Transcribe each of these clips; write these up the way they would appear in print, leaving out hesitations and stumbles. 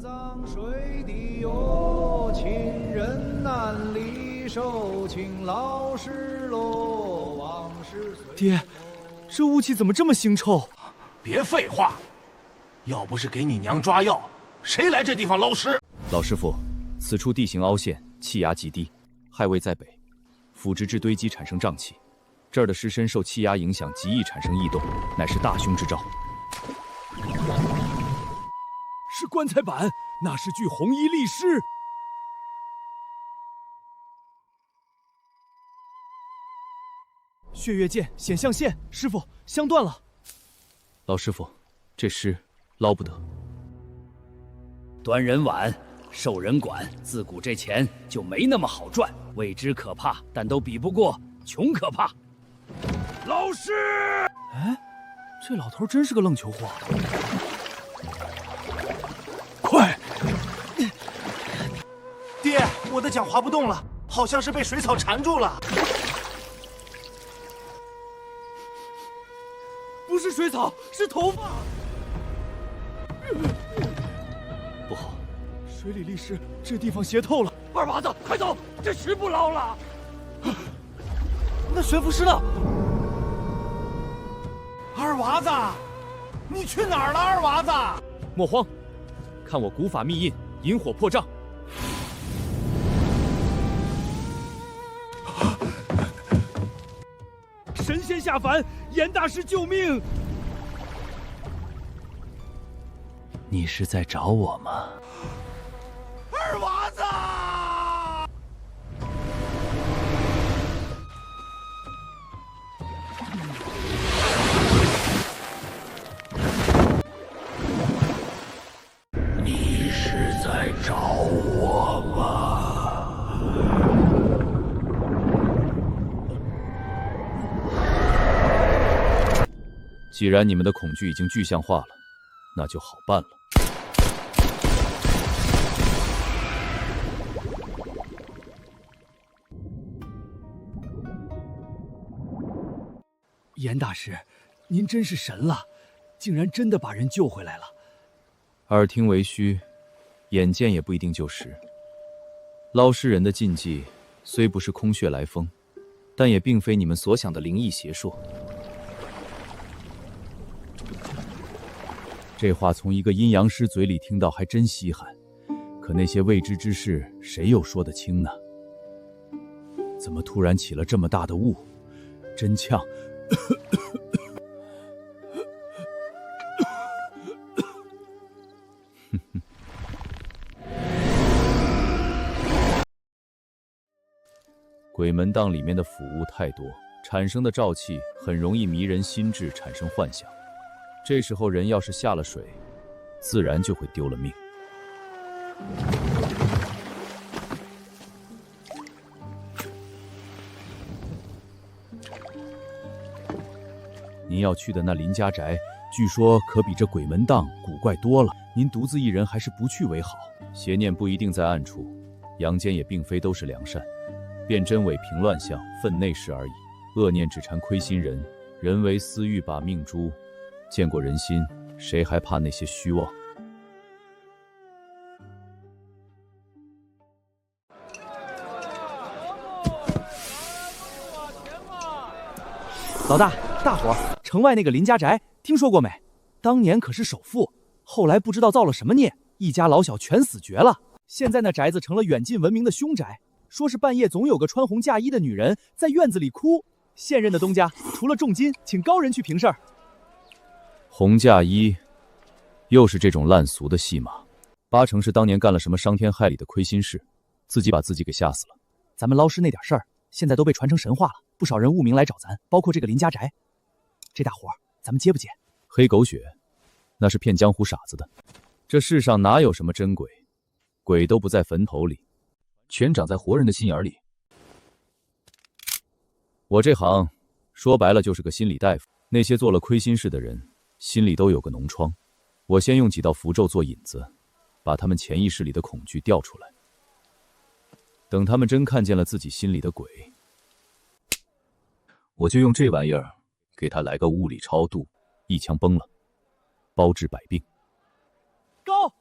脏水滴哟，亲人难离手，请老实喽，往事随。爹，这雾气怎么这么腥臭？别废话，要不是给你娘抓药，谁来这地方捞尸？老师傅，此处地形凹陷，气压极低，亥位在北，腐殖质堆积产生瘴气，这儿的尸身受气压影响，极易产生异动，乃是大凶之兆。是棺材板，那是具红衣力士。血月剑，显象线，师傅，香断了。老师傅，这尸捞不得。端人碗，受人管，自古这钱就没那么好赚，未知可怕，但都比不过穷可怕。老师，哎，这老头真是个愣球货。快！爹，我的桨划不动了，好像是被水草缠住了。不是水草，是头发。不好，水里力士，这地方邪透了。二娃子，快走，这尸不捞了。那悬浮师呢？二娃子，你去哪儿了？二娃子，莫慌，看我古法秘印，引火破障。神仙下凡，严大师救命！你是在找我吗？二娃子！你是在找我吗？既然你们的恐惧已经具象化了，那就好办了。严大师，您真是神了，竟然真的把人救回来了。耳听为虚，眼见也不一定就实。捞尸人的禁忌虽不是空穴来风，但也并非你们所想的灵异邪说。这话从一个阴阳师嘴里听到还真稀罕，可那些未知之事，谁又说得清呢？怎么突然起了这么大的雾？真呛！鬼门档里面的腐物太多，产生的瘴气很容易迷人心智，产生幻想。这时候人要是下了水，自然就会丢了命。您要去的那林家宅，据说可比这鬼门档古怪多了。您独自一人还是不去为好。邪念不一定在暗处，阳间也并非都是良善，辨真伪平乱象，分内事而已。恶念只缠亏心人，人为私欲把命诛。见过人心，谁还怕那些虚妄？老大，大伙儿，城外那个林家宅听说过没？当年可是首富，后来不知道造了什么孽，一家老小全死绝了。现在那宅子成了远近闻名的凶宅，说是半夜总有个穿红嫁衣的女人在院子里哭。现任的东家除了重金，请高人去平事儿。红嫁衣，又是这种烂俗的戏码，八成是当年干了什么伤天害理的亏心事，自己把自己给吓死了。咱们捞尸那点事儿，现在都被传成神话了，不少人慕名来找咱，包括这个林家宅。这大活咱们接不接？黑狗血，那是骗江湖傻子的。这世上哪有什么真鬼，鬼都不在坟头里，全长在活人的心眼里。我这行说白了就是个心理大夫，那些做了亏心事的人心里都有个脓疮，我先用几道符咒做引子，把他们潜意识里的恐惧调出来。等他们真看见了自己心里的鬼，我就用这玩意儿给他来个物理超度，一枪崩了，包治百病。高，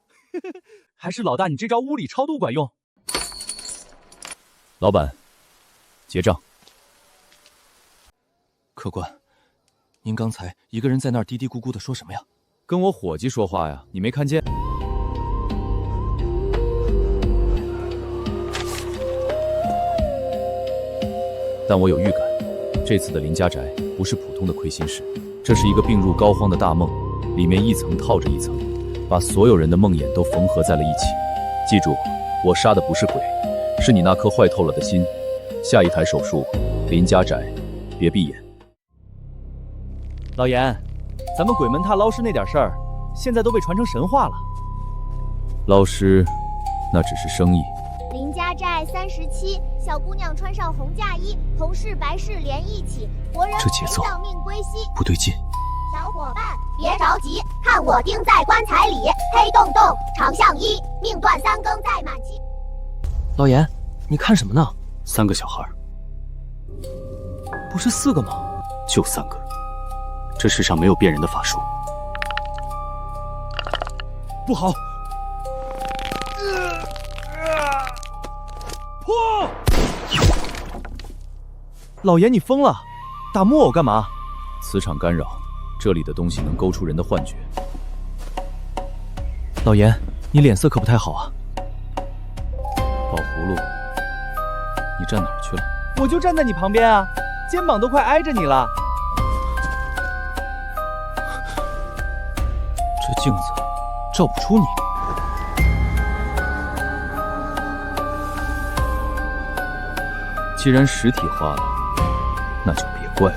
还是老大你这招物理超度管用。老板，结账。客官，您刚才一个人在那儿嘀嘀咕咕的说什么呀？跟我伙计说话呀，你没看见？但我有预感，这次的林家宅不是普通的亏心事，这是一个病入膏肓的大梦，里面一层套着一层，把所有人的梦魇都缝合在了一起。记住，我杀的不是鬼，是你那颗坏透了的心。下一台手术，林家宅，别闭眼。老严，咱们鬼门塔捞尸那点事儿，现在都被传成神话了。捞尸，那只是生意。林家寨37，小姑娘穿上红嫁衣，红事白事连一起，活人这节奏丧命归西。不对劲。小伙伴别着急，看我钉在棺材里，黑洞洞长相依，命断3更在满期。老严，你看什么呢？3个小孩，不是4个吗？就3个。这世上没有变人的法术。不好！破！老严，你疯了？打木偶干嘛？磁场干扰，这里的东西能勾出人的幻觉。老严，你脸色可不太好啊。宝葫芦，你站哪儿去了？我就站在你旁边啊，肩膀都快挨着你了。这镜子照不出你。既然实体化了，那就别怪我。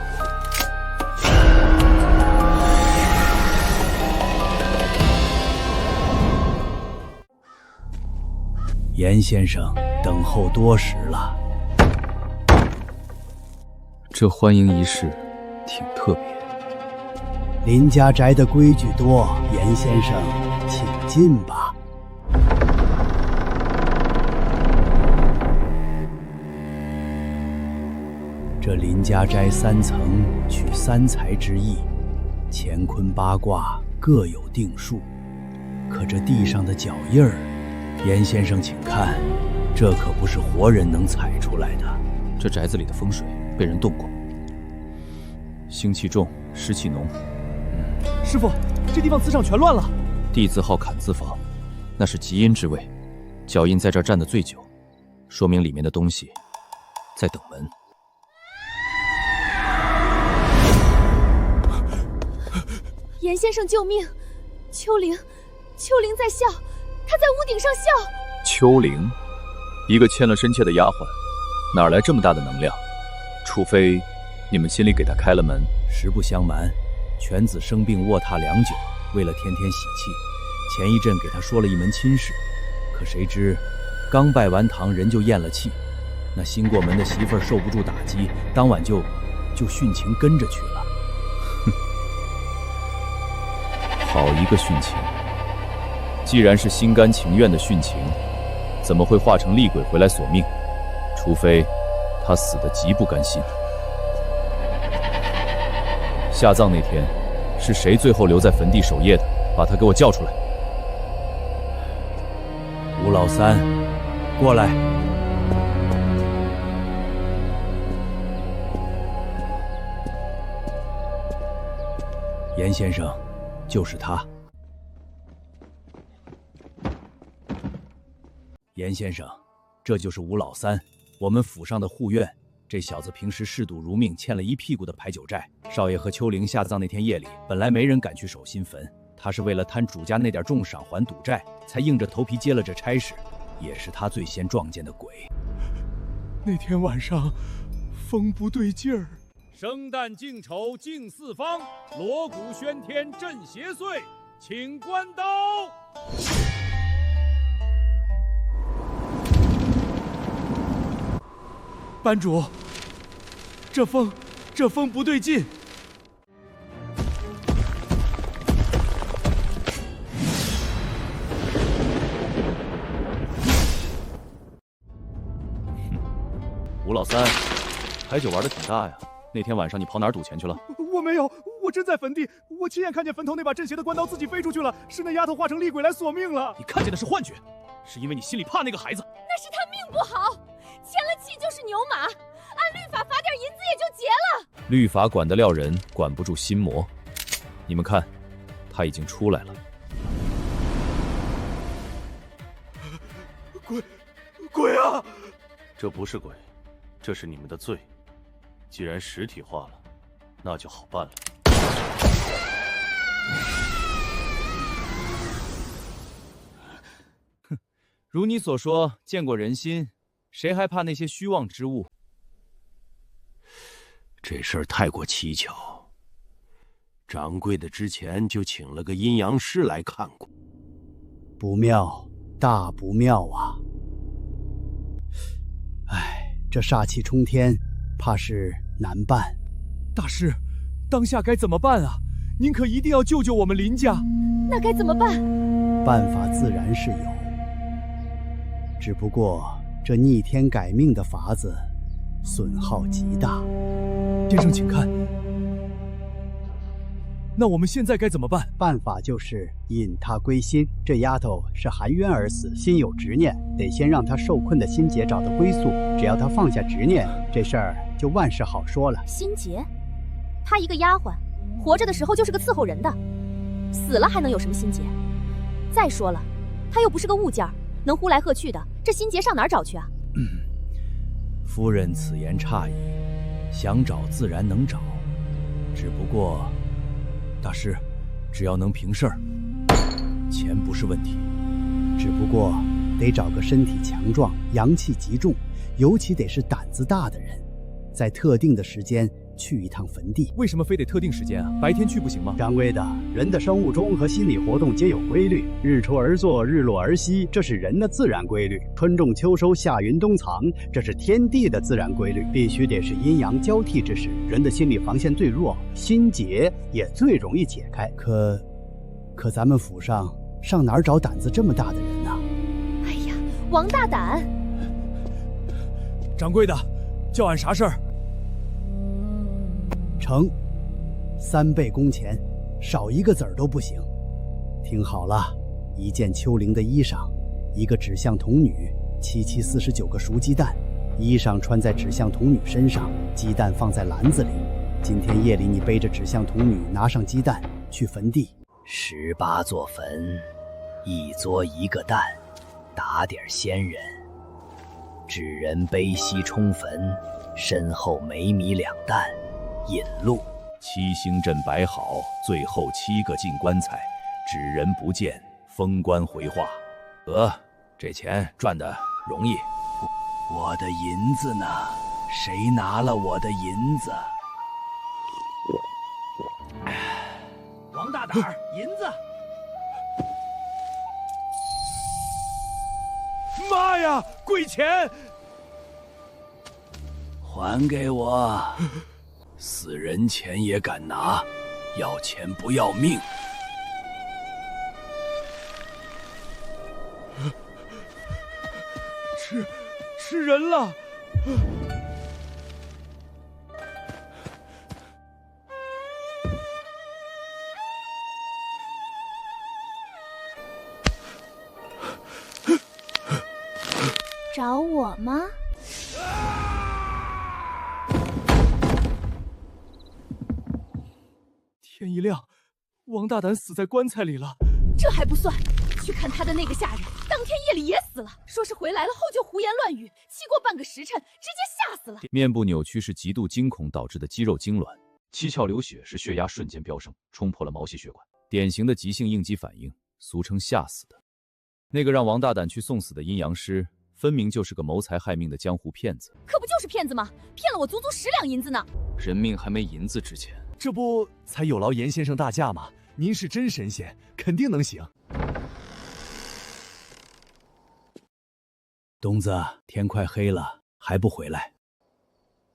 严先生等候多时了。这欢迎仪式挺特别。林家宅的规矩多，严先生，请进吧。这林家斋3层取3才之意，乾坤8卦各有定数。可这地上的脚印儿，严先生请看，这可不是活人能踩出来的。这宅子里的风水被人动过，腥气重，湿气浓。师傅，这地方磁场全乱了。地字号坎字房，那是极阴之位，脚印在这儿站得最久，说明里面的东西在等门。严先生救命！秋灵在笑，她在屋顶上笑。秋灵，一个欠了深切的丫鬟，哪来这么大的能量？除非你们心里给她开了门。实不相瞒，犬子生病卧榻良久，为了天天喜气，前一阵给他说了一门亲事，可谁知刚拜完堂，人就咽了气。那新过门的媳妇儿受不住打击，当晚就殉情跟着去了。好一个殉情！既然是心甘情愿的殉情，怎么会化成厉鬼回来索命？除非他死得极不甘心。下葬那天，是谁最后留在坟地守夜的？把他给我叫出来！吴老三，过来。严先生，就是他。严先生，这就是吴老三，我们府上的护院。这小子平时嗜赌如命，欠了一屁股的牌九债。少爷和秋玲下葬那天夜里，本来没人敢去守新坟，他是为了贪主家那点重赏还赌债，才硬着头皮接了这差事，也是他最先撞见的鬼。那天晚上，风不对劲儿。生旦净丑敬四方，锣鼓喧天震邪祟，请关刀。班主，这风不对劲。吴老三，牌九玩的挺大呀。那天晚上你跑哪儿赌钱去了？我没有，我真在坟地，我亲眼看见坟头那把镇邪的关刀自己飞出去了，是那丫头化成厉鬼来索命了。你看见的是幻觉，是因为你心里怕那个孩子。那是他命不好，签了契就是牛马，按律法罚点银子也就结了。律法管得了人，管不住心魔。你们看，他已经出来了。鬼啊！这不是鬼，这是你们的罪。既然实体化了，那就好办了。哼，如你所说，见过人心，谁还怕那些虚妄之物？这事儿太过蹊跷，掌柜的之前就请了个阴阳师来看过。不妙，大不妙啊！哎，这煞气冲天，怕是难办。大师，当下该怎么办啊？您可一定要救救我们林家。那该怎么办？办法自然是有，只不过这逆天改命的法子损耗极大。先生，请看。那我们现在该怎么办？办法就是引她归心。这丫头是含冤而死，心有执念，得先让她受困的心结找到归宿。只要她放下执念，这事儿就万事好说了。心结？她一个丫鬟，活着的时候就是个伺候人的，死了还能有什么心结？再说了，她又不是个物件，能呼来喝去的，这心结上哪儿找去啊？夫人此言差矣，想找自然能找，只不过……大师，只要能平事儿，钱不是问题。只不过得找个身体强壮、阳气极重，尤其得是胆子大的人，在特定的时间去一趟坟地。为什么非得特定时间啊？白天去不行吗？掌柜的，人的生物钟和心理活动皆有规律，日出而作，日落而息，这是人的自然规律；春种秋收，夏耘冬藏，这是天地的自然规律。必须得是阴阳交替之时，人的心理防线最弱，心结也最容易解开。可咱们府上哪儿找胆子这么大的人呢？哎呀，王大胆！掌柜的，叫俺啥事儿？成，3倍工钱，少一个子儿都不行。听好了，一件丘陵的衣裳，一个指向童女，749个熟鸡蛋，衣裳穿在指向童女身上，鸡蛋放在篮子里。今天夜里你背着指向童女，拿上鸡蛋去坟地。18座坟，一作一个蛋，打点仙人。纸人背膝冲坟，身后煤米2担。引路，7星阵摆好，最后7个进棺材，纸人不见，封棺回话。这钱赚的容易。我的银子呢？谁拿了我的银子？王大胆儿，银子！妈呀，鬼钱！还给我！死人钱也敢拿，要钱不要命。吃人了！找我吗？天一亮，王大胆死在棺材里了。这还不算，去看他的那个下人，当天夜里也死了，说是回来了后就胡言乱语，气过半个时辰，直接吓死了。面部扭曲是极度惊恐导致的肌肉痉挛，七窍流血是血压瞬间飙升，冲破了毛细血管，典型的急性应激反应，俗称吓死的。那个让王大胆去送死的阴阳师，分明就是个谋财害命的江湖骗子。可不就是骗子吗？骗了我足足10两银子呢。人命还没银子值钱。这不才有劳严先生大驾吗？您是真神仙，肯定能行。东子，天快黑了，还不回来？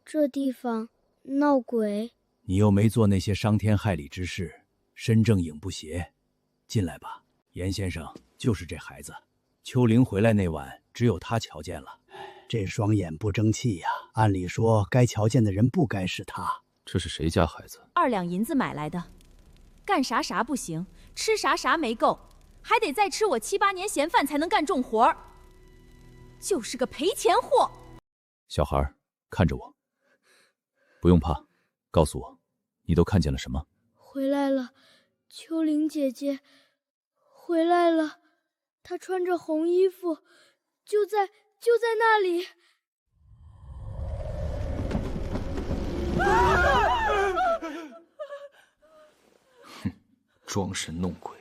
这地方闹鬼，你又没做那些伤天害理之事，身正影不邪，进来吧。严先生就是这孩子，秋玲回来那晚，只有他瞧见了。这双眼不争气呀，按理说该瞧见的人不该是他。这是谁家孩子？2两银子买来的，干啥啥不行，吃啥啥没够，还得再吃我7、8年闲饭才能干重活儿，就是个赔钱货。小孩，看着我，不用怕，告诉我，你都看见了什么？回来了，秋玲姐姐回来了，她穿着红衣服，就在那里。哼，装神弄鬼。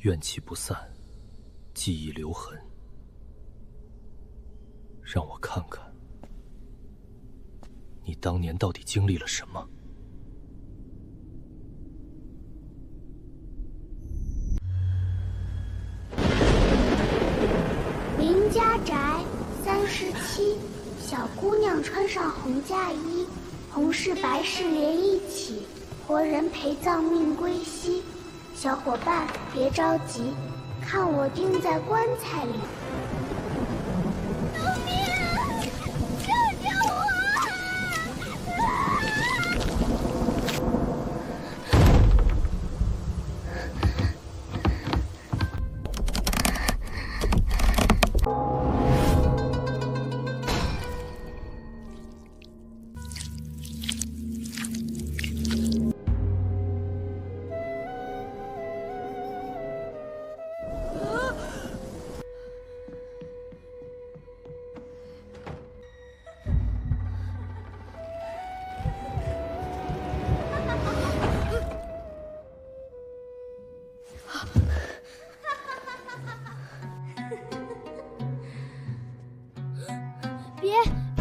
怨气不散，记忆留痕。让我看看，你当年到底经历了什么？林家宅37，小姑娘穿上红嫁衣，红事白事连一起，活人陪葬命归西。小伙伴，别着急，看我钉在棺材里。救命！救救我！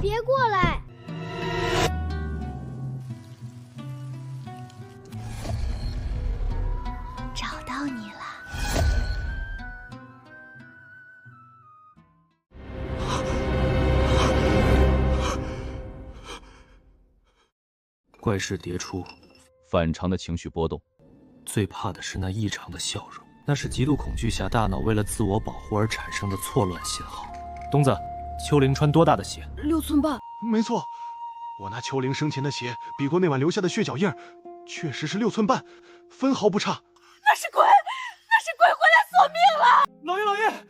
别过来！找到你了。怪事迭出，反常的情绪波动。最怕的是那异常的笑容，那是极度恐惧下大脑为了自我保护而产生的错乱信号。东子，秋玲穿多大的鞋？6寸半。没错，我拿秋玲生前的鞋比过那晚留下的血脚印，确实是6寸半，分毫不差。那是鬼，那是鬼回来索命了！老爷，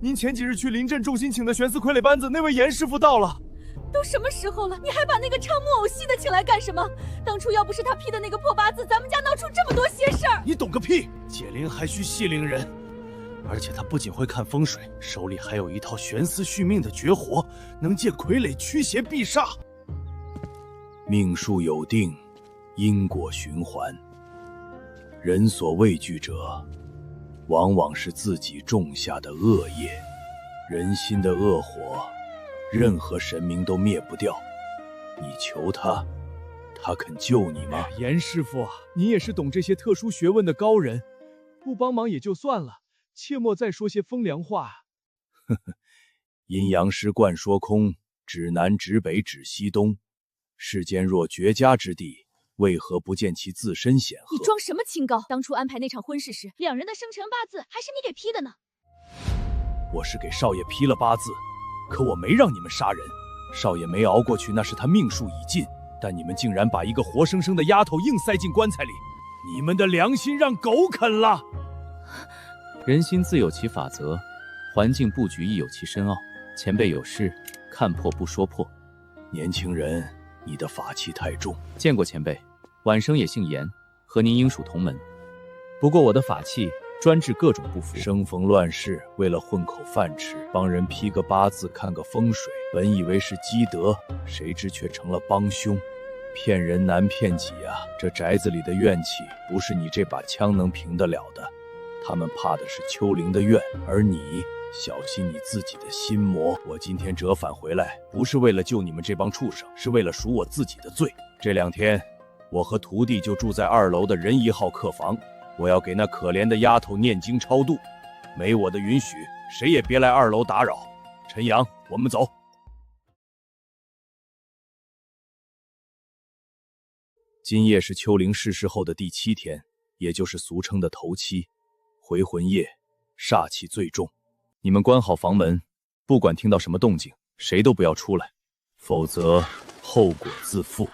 您前几日去临镇众心请的悬丝傀儡班子那位严师傅到了。都什么时候了，你还把那个唱木偶戏的请来干什么？当初要不是他批的那个破八字，咱们家闹出这么多邪事儿。你懂个屁！解铃还须系铃人。而且他不仅会看风水，手里还有一套悬丝续命的绝活，能借傀儡驱邪避煞。命数有定，因果循环。人所畏惧者，往往是自己种下的恶业。人心的恶火，任何神明都灭不掉。你求他，他肯救你吗？严师傅，你也是懂这些特殊学问的高人，不帮忙也就算了。切莫再说些风凉话。呵呵，阴阳师惯说空，指南指北指西东。世间若绝佳之地，为何不见其自身显赫？你装什么清高？当初安排那场婚事时，2人的生辰八字还是你给批的呢。我是给少爷批了八字，可我没让你们杀人。少爷没熬过去，那是他命数已尽。但你们竟然把一个活生生的丫头硬塞进棺材里，你们的良心让狗啃了！人心自有其法则，环境布局亦有其深奥。前辈有事，看破不说破。年轻人，你的法器太重。见过前辈，晚生也姓严，和您应属同门。不过我的法器专治各种不符。生逢乱世，为了混口饭吃，帮人批个八字，看个风水，本以为是积德，谁知却成了帮凶。骗人难骗己啊！这宅子里的怨气，不是你这把枪能平得了的。他们怕的是秋玲的怨，而你小心你自己的心魔。我今天折返回来，不是为了救你们这帮畜生，是为了赎我自己的罪。这2天，我和徒弟就住在2楼的仁1号客房，我要给那可怜的丫头念经超度，没我的允许，谁也别来2楼打扰。陈阳，我们走。今夜是秋灵逝世后的第7天，也就是俗称的头七，回魂夜，煞气最重。你们关好房门，不管听到什么动静，谁都不要出来，否则后果自负。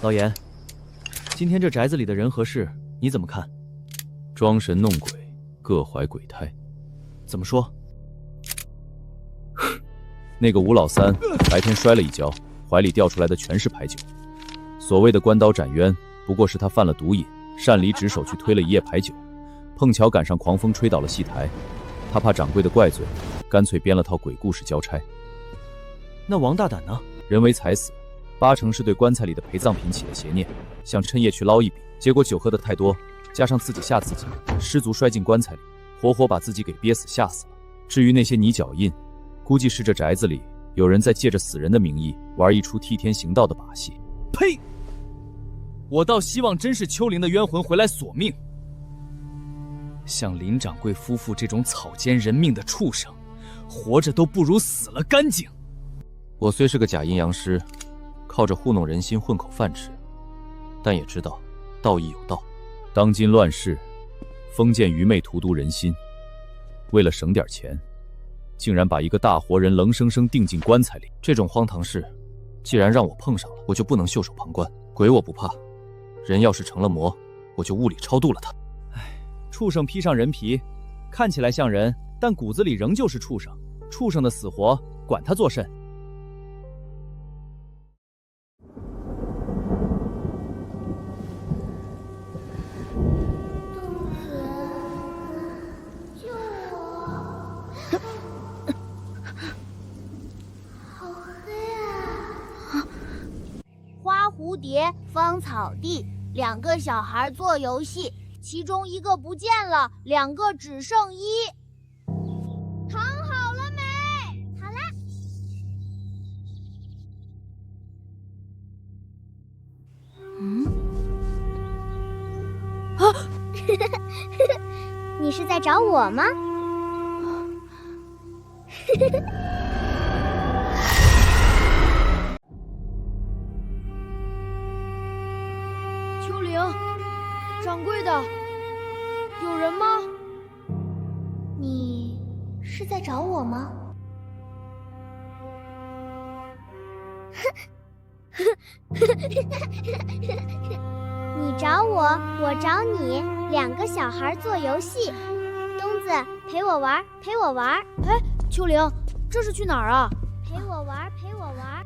老严，今天这宅子里的人和事，你怎么看？装神弄鬼，各怀鬼胎。怎么说？那个吴老三白天摔了一跤，怀里掉出来的全是牌九。所谓的关刀斩冤，不过是他犯了毒瘾，擅离职守去推了一夜牌九，碰巧赶上狂风吹倒了戏台。他怕掌柜的怪罪，干脆编了套鬼故事交差。那王大胆呢？人为财死，8成是对棺材里的陪葬品起了邪念，想趁夜去捞一笔，结果酒喝得太多，加上自己吓自己，失足摔进棺材里，活活把自己给憋死吓死了。至于那些泥脚印，估计是这宅子里有人在借着死人的名义玩一出替天行道的把戏。呸！我倒希望真是秋灵的冤魂回来索命。像林掌柜夫妇这种草菅人命的畜生，活着都不如死了干净。我虽是个假阴阳师，靠着糊弄人心混口饭吃，但也知道道义有道。当今乱世，封建愚昧荼毒人心，为了省点钱，竟然把一个大活人冷生生钉进棺材里。这种荒唐事，既然让我碰上了，我就不能袖手旁观。鬼我不怕，人要是成了魔，我就物理超度了他。畜生披上人皮，看起来像人，但骨子里仍旧是畜生。畜生的死活，管他作甚？花蝴蝶，芳草地，2个小孩做游戏，其中1个不见了，2个只剩1。躺好了没？好啦。你是在找我吗？秋灵，掌柜的，有人吗？你是在找我吗？你找我，我找你，2个小孩做游戏。东子，陪我玩，陪我玩。哎，秋灵，这是去哪儿啊？陪我玩，陪我玩。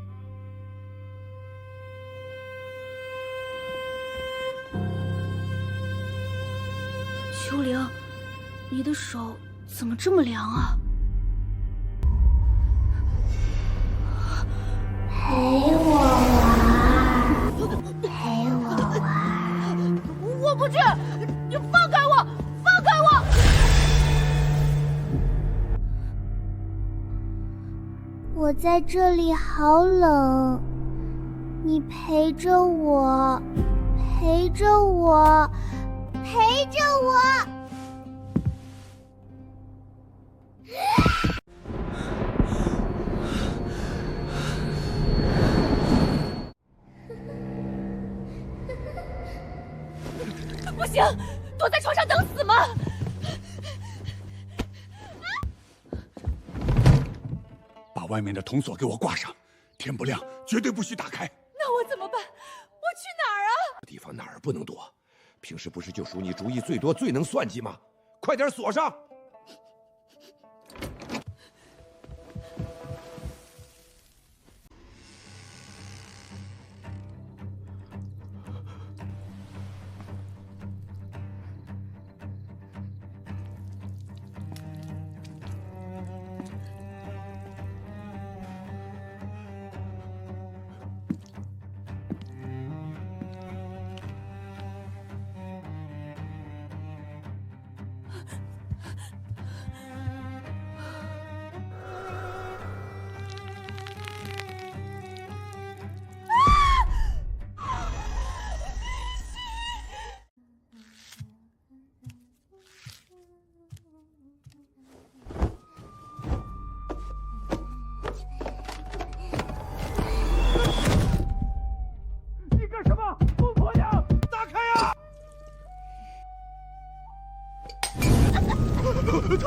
秋灵，你的手怎么这么凉啊？陪我玩，陪我玩。我不去，你放开我，放开我！我在这里好冷，你陪着我，陪着我，陪着我。不行，躲在床上等死吗？把外面的铜锁给我挂上，天不亮绝对不许打开。那我怎么办？我去哪儿啊？地方哪儿不能躲？平时不是就数你主意最多、最能算计吗？快点锁上！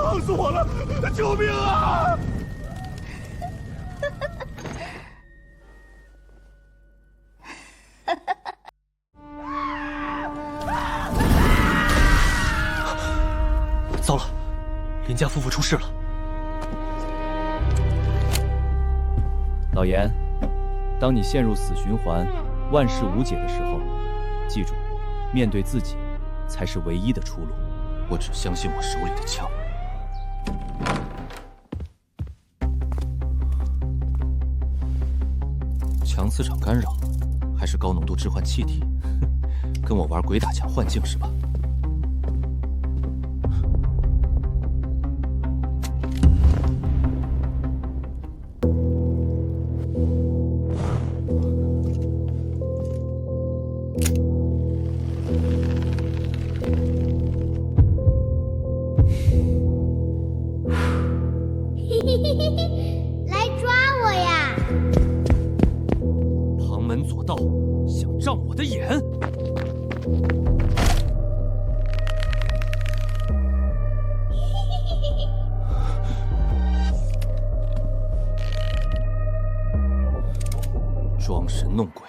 疼死我了！救命啊！糟了，林家夫妇出事了。老严，当你陷入死循环、万事无解的时候，记住，面对自己才是唯一的出路。我只相信我手里的枪。强磁场干扰，还是高浓度致幻气体？跟我玩鬼打墙幻境是吧？来抓我呀！旁门左道，想障我的眼？装神弄鬼。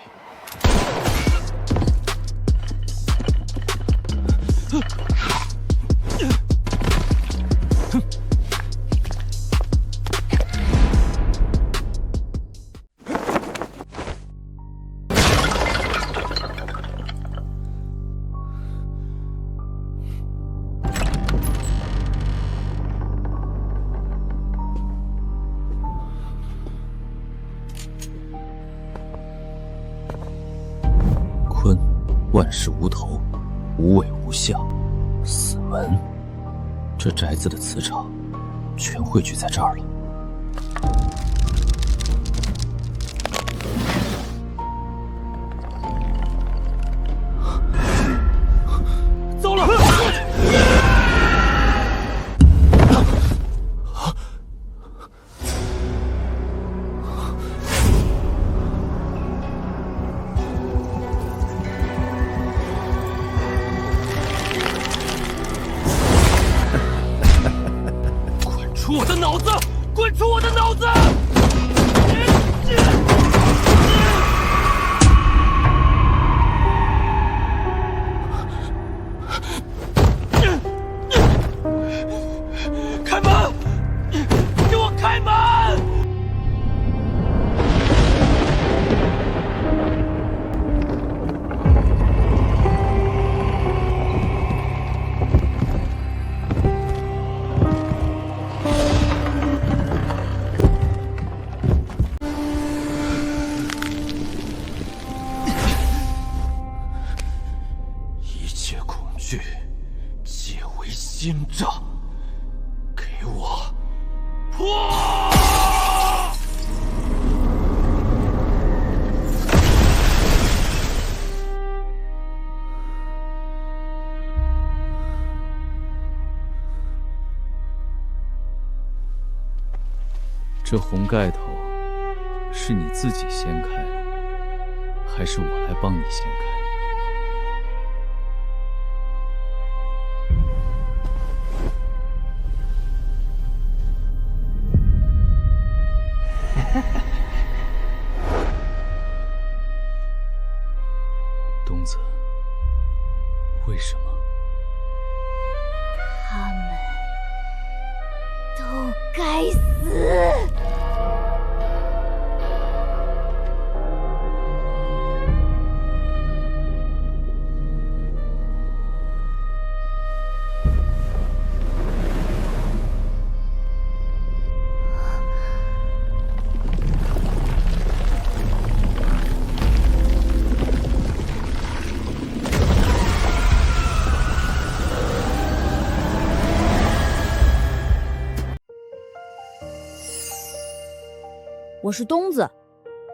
坤，万事无头，无尾无相，死门。这宅子的磁场全汇聚在这儿了。糟了！滚出我的脑子！滚出我的脑子！开门！给我开门！一切恐惧皆为心障，给我破！这红盖头是你自己掀开，还是我来帮你掀开？东子，为什么？他们都该死！我是东子，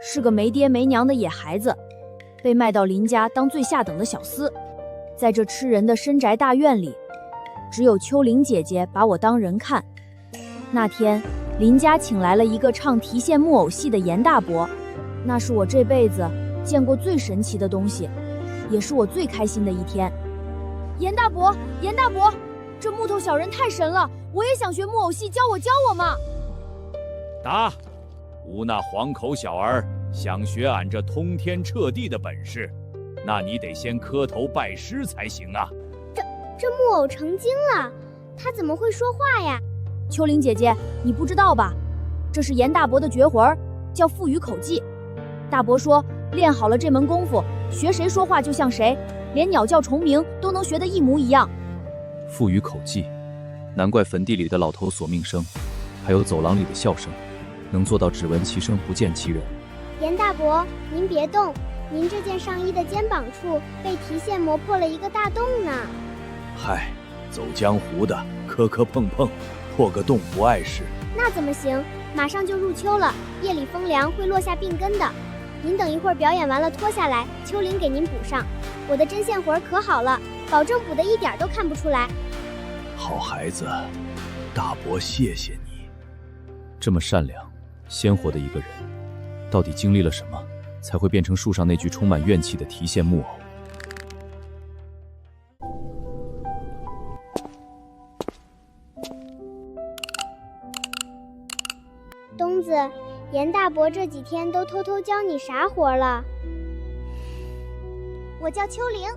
是个没爹没娘的野孩子，被卖到林家当最下等的小厮。在这吃人的深宅大院里，只有秋玲姐姐把我当人看。那天，林家请来了一个唱提线木偶戏的严大伯，那是我这辈子见过最神奇的东西，也是我最开心的一天。严大伯，严大伯，这木头小人太神了，我也想学木偶戏，教我嘛！答，吾那黄口小儿想学俺这通天彻地的本事，那你得先磕头拜师才行啊！这木偶成精了，他怎么会说话呀？秋玲姐姐，你不知道吧？这是严大伯的绝活，叫腹语口技。大伯说，练好了这门功夫，学谁说话就像谁，连鸟叫虫鸣都能学得一模一样。腹语口技，难怪坟地里的老头索命声，还有走廊里的笑声，能做到只闻其声不见其人。严大伯，您别动，您这件上衣的肩膀处被提线磨破了一个大洞呢。嗨，走江湖的磕磕碰碰，破个洞不碍事。那怎么行？马上就入秋了，夜里风凉会落下病根的。您等一会儿表演完了脱下来，秋玲给您补上。我的针线活可好了，保证补的一点都看不出来。好孩子，大伯谢谢你。这么善良、鲜活的一个人，到底经历了什么，才会变成树上那具充满怨气的提线木偶？东子，严大伯这几天都偷偷教你啥活了？我叫秋玲，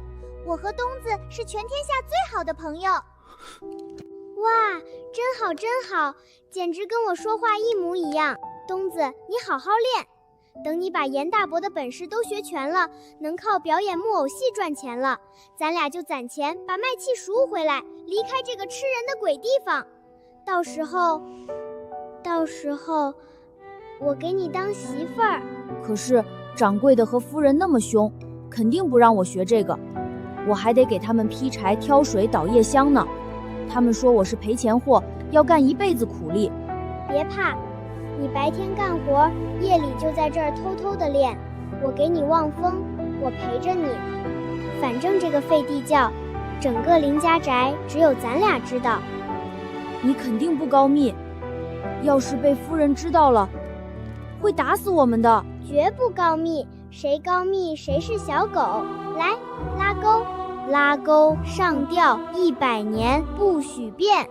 我和东子是全天下最好的朋友。哇，真好真好，简直跟我说话一模一样。东子，你好好练，等你把严大伯的本事都学全了，能靠表演木偶戏赚钱了，咱俩就攒钱把卖气赎回来，离开这个吃人的鬼地方。到时候我给你当媳妇儿。可是掌柜的和夫人那么凶，肯定不让我学这个，我还得给他们劈柴、挑水、倒夜香呢。他们说我是赔钱货，要干一辈子苦力。别怕，你白天干活，夜里就在这儿偷偷的练，我给你望风，我陪着你。反正这个废地窖，整个林家宅只有咱俩知道。你肯定不告密，要是被夫人知道了，会打死我们的。绝不告密，谁告密谁是小狗。来，拉钩，拉钩，上吊100年，不许变。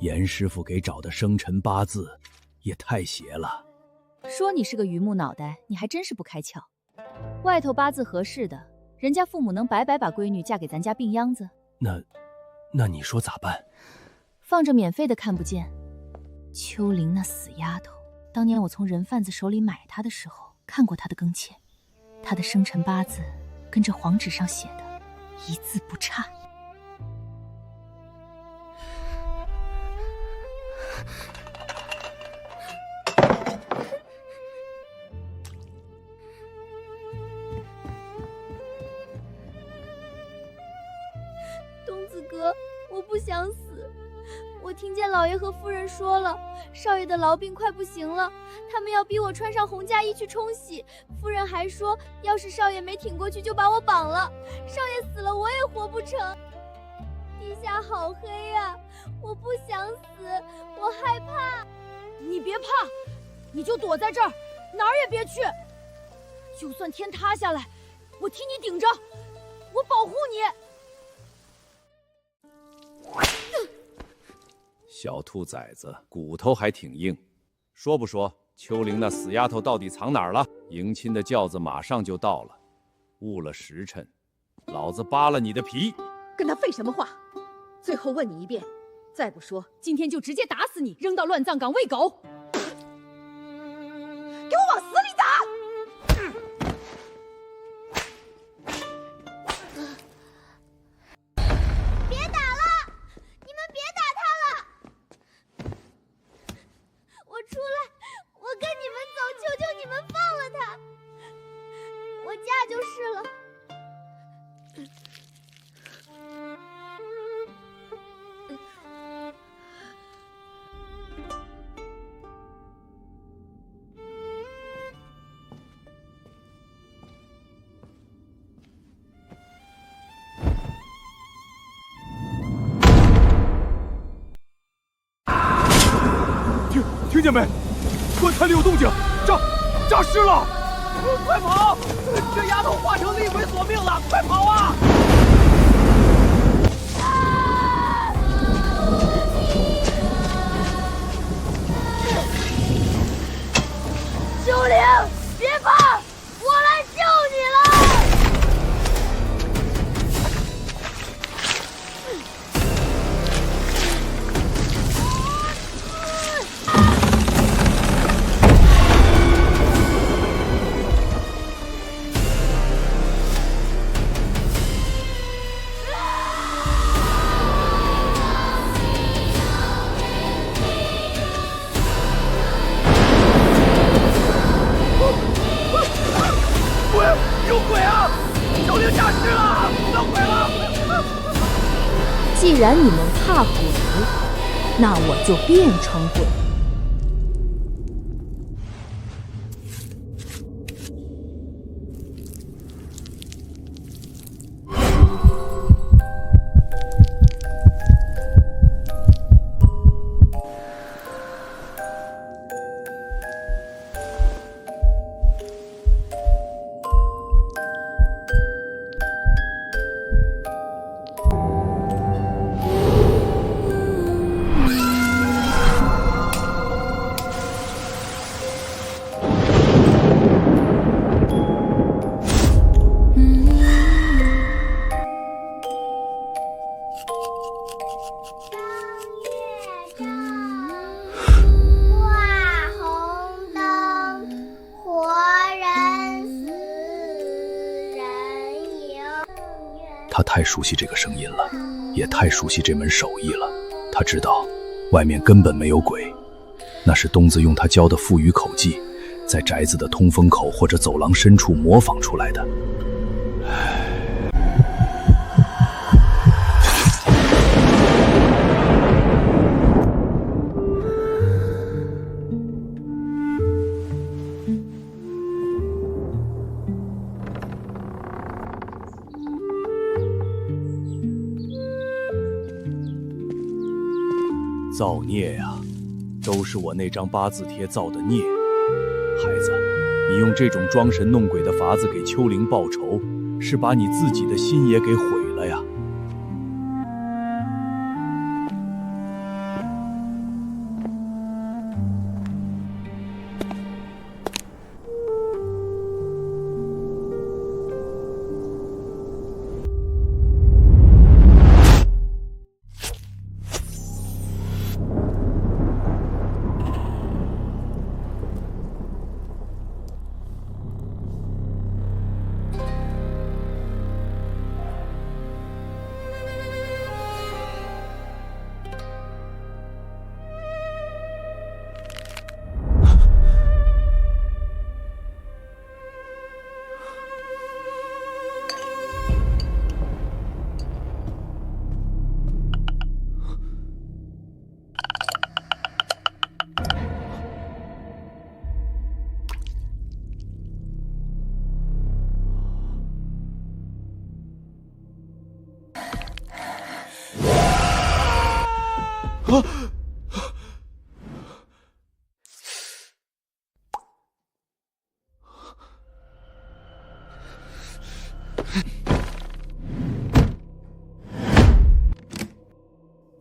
严师傅给找的生辰八字也太邪了。说你是个榆木脑袋，你还真是不开窍。外头八字合适的，人家父母能白白把闺女嫁给咱家病秧子？那你说咋办？放着免费的看不见。秋玲那死丫头，当年我从人贩子手里买她的时候，看过她的庚切，她的生辰八字跟这黄纸上写的一字不差。东子哥，我不想死。我听见老爷和夫人说了，少爷的痨病快不行了，他们要逼我穿上红嫁衣去冲洗。夫人还说，要是少爷没挺过去，就把我绑了。少爷死了，我也活不成。地下好黑呀，我不想死，我害怕。你别怕，你就躲在这儿，哪儿也别去。就算天塌下来，我替你顶着，我保护你。小兔崽子，骨头还挺硬，说不说秋玲那死丫头到底藏哪儿了？迎亲的轿子马上就到了，误了时辰，老子扒了你的皮！跟他废什么话？最后问你一遍，再不说，今天就直接打死你，扔到乱葬岗喂狗！给我往死里打！别打了，你们别打他了！我出来，我跟你们走，求求你们放了他，我嫁就是了。听见没？棺材里有动静，诈尸了！快跑！这丫头化成厉鬼索命了，快跑啊！既然你们怕鬼，那我就变成鬼。他太熟悉这个声音了，也太熟悉这门手艺了。他知道外面根本没有鬼，那是东子用他教的腹语口技，在宅子的通风口或者走廊深处模仿出来的。造孽呀，都是我那张八字帖造的孽。孩子，你用这种装神弄鬼的法子给秋灵报仇，是把你自己的心也给毁了呀。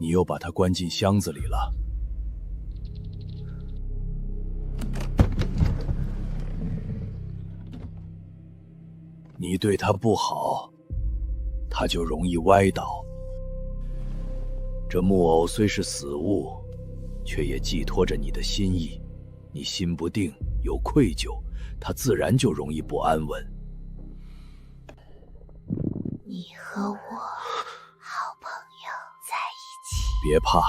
你又把他关进箱子里了。你对他不好，他就容易歪倒。这木偶虽是死物，却也寄托着你的心意。你心不定，有愧疚，他自然就容易不安稳。你和我好朋友在一起。别怕，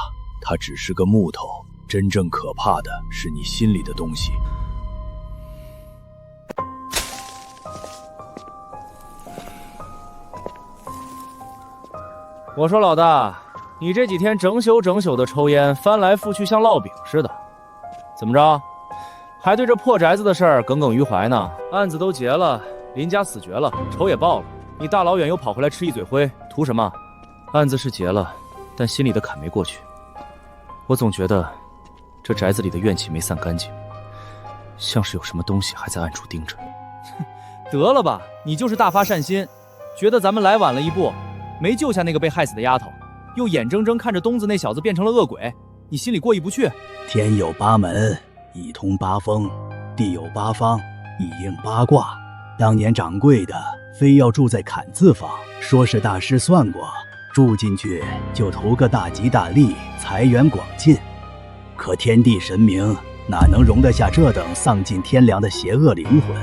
他只是个木头，真正可怕的是你心里的东西。我说老大，你这几天整宿的抽烟，翻来覆去像烙饼似的，怎么着？还对这破宅子的事儿耿耿于怀呢？案子都结了，林家死绝了，仇也报了，你大老远又跑回来吃一嘴灰，图什么？案子是结了，但心里的坎没过去。我总觉得这宅子里的怨气没散干净，像是有什么东西还在暗处盯着。得了吧，你就是大发善心，觉得咱们来晚了一步，没救下那个被害死的丫头，又眼睁睁看着东子那小子变成了恶鬼，你心里过意不去？天有八门，一通八风；地有八方，一应八卦。当年掌柜的非要住在坎字坊，说是大师算过，住进去就图个大吉大利，财源广进。可天地神明哪能容得下这等丧尽天良的邪恶灵魂？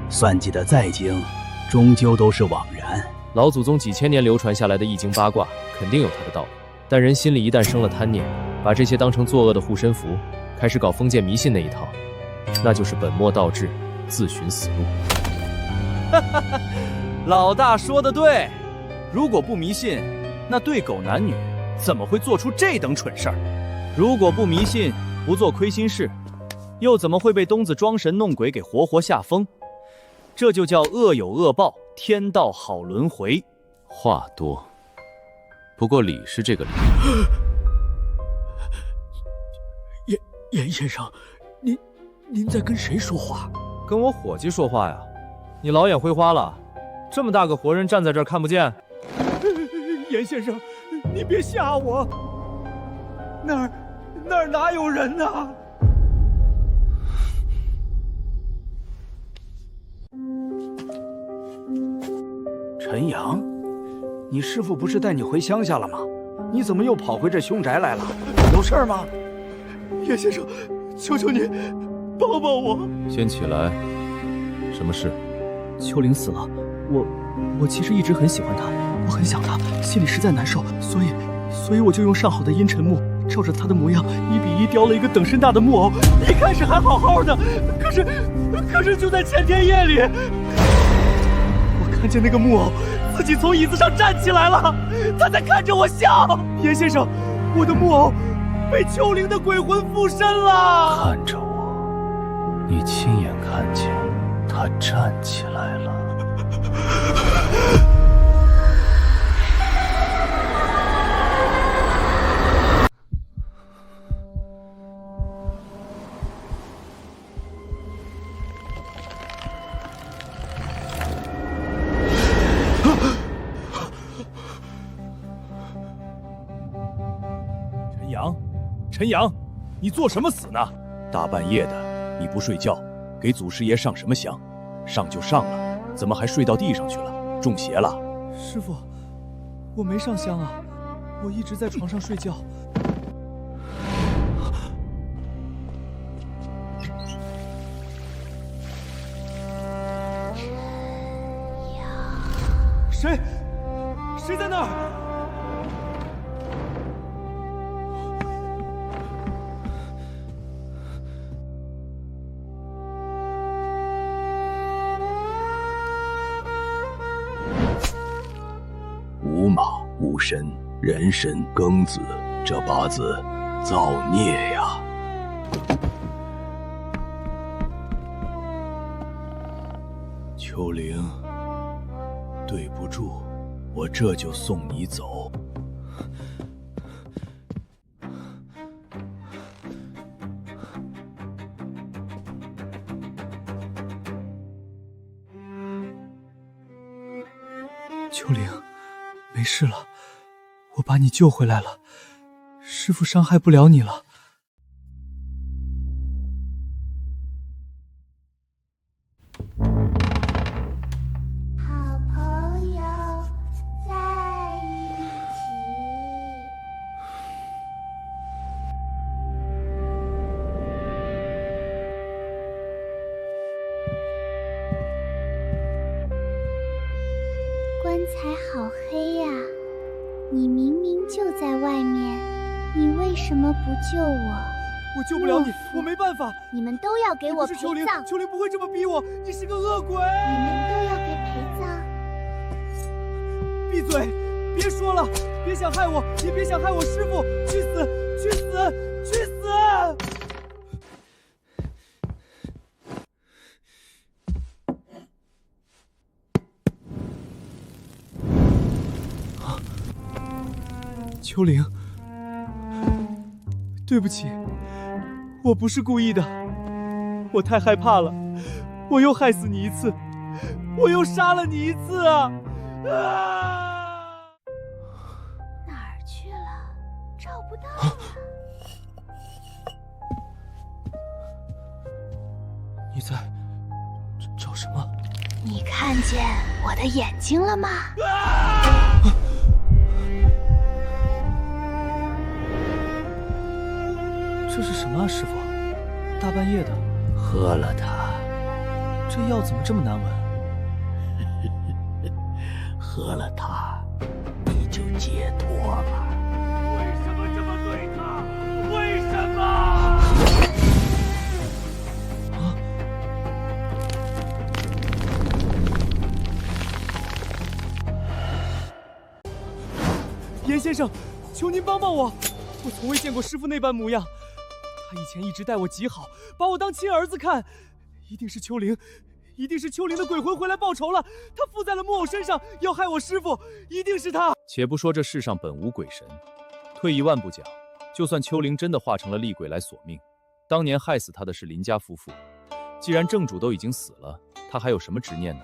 算计得再精，终究都是枉然。老祖宗几千年流传下来的易经八卦肯定有它的道理，但人心里一旦生了贪念，把这些当成作恶的护身符，开始搞封建迷信那一套，那就是本末倒置，自寻死路。老大说的对，如果不迷信，那对狗男女怎么会做出这等蠢事儿？如果不迷信，不做亏心事，又怎么会被东子装神弄鬼给活活吓疯？这就叫恶有恶报，天道好轮回。话多，不过理是这个理。严先生，您在跟谁说话？跟我伙计说话呀。你老眼灰花了？这么大个活人站在这儿看不见？严先生，你别吓我，那儿哪有人啊？陈阳，你师父不是带你回乡下了吗？你怎么又跑回这凶宅来了？有事儿吗？严先生，求求你帮帮我！先起来，什么事？秋玲死了，我其实一直很喜欢她，我很想她，心里实在难受，所以我就用上好的阴沉木，照着她的模样1比1雕了一个等身大的木偶。一开始还好好的，可是就在前天夜里，我看见那个木偶自己从椅子上站起来了，他在看着我笑。严先生，我的木偶被秋玲的鬼魂附身了。看着我，你亲眼看见他站起来了。陈阳，你做什么死呢？大半夜的，你不睡觉，给祖师爷上什么香？上就上了，怎么还睡到地上去了？中邪了？师傅，我没上香啊，我一直在床上睡觉。谁在那儿？午马、午申、壬申、庚子，这八字造孽呀！秋玲，对不住，我这就送你走。秋玲，没事了，我把你救回来了，师父伤害不了你了。好朋友在一起。棺材好黑呀，你明明就在外面，你为什么不救我？我救不了你，我没办法。你们都要给我陪葬。秋玲不会这么逼我，你是个恶鬼。你们都要给陪葬。闭嘴，别说了，别想害我，也别想害我师父，去死，去死，去死！秋玲，对不起，我不是故意的，我太害怕了，我又害死你一次，我又杀了你一次啊！哪儿去了？找不到了。你在找什么？你看见我的眼睛了吗？这是什么啊，师傅？大半夜的。喝了它。这药怎么这么难闻？喝了它，你就解脱了。为什么这么对他？为什么？先生，求您帮帮我！我从未见过师傅那般模样，他以前一直待我极好，把我当亲儿子看。一定是丘陵，一定是丘陵的鬼魂回来报仇了。他附在了木偶身上，要害我师傅，一定是他。且不说这世上本无鬼神，退一万步讲，就算丘陵真的化成了厉鬼来索命，当年害死他的是林家夫妇。既然正主都已经死了，他还有什么执念呢？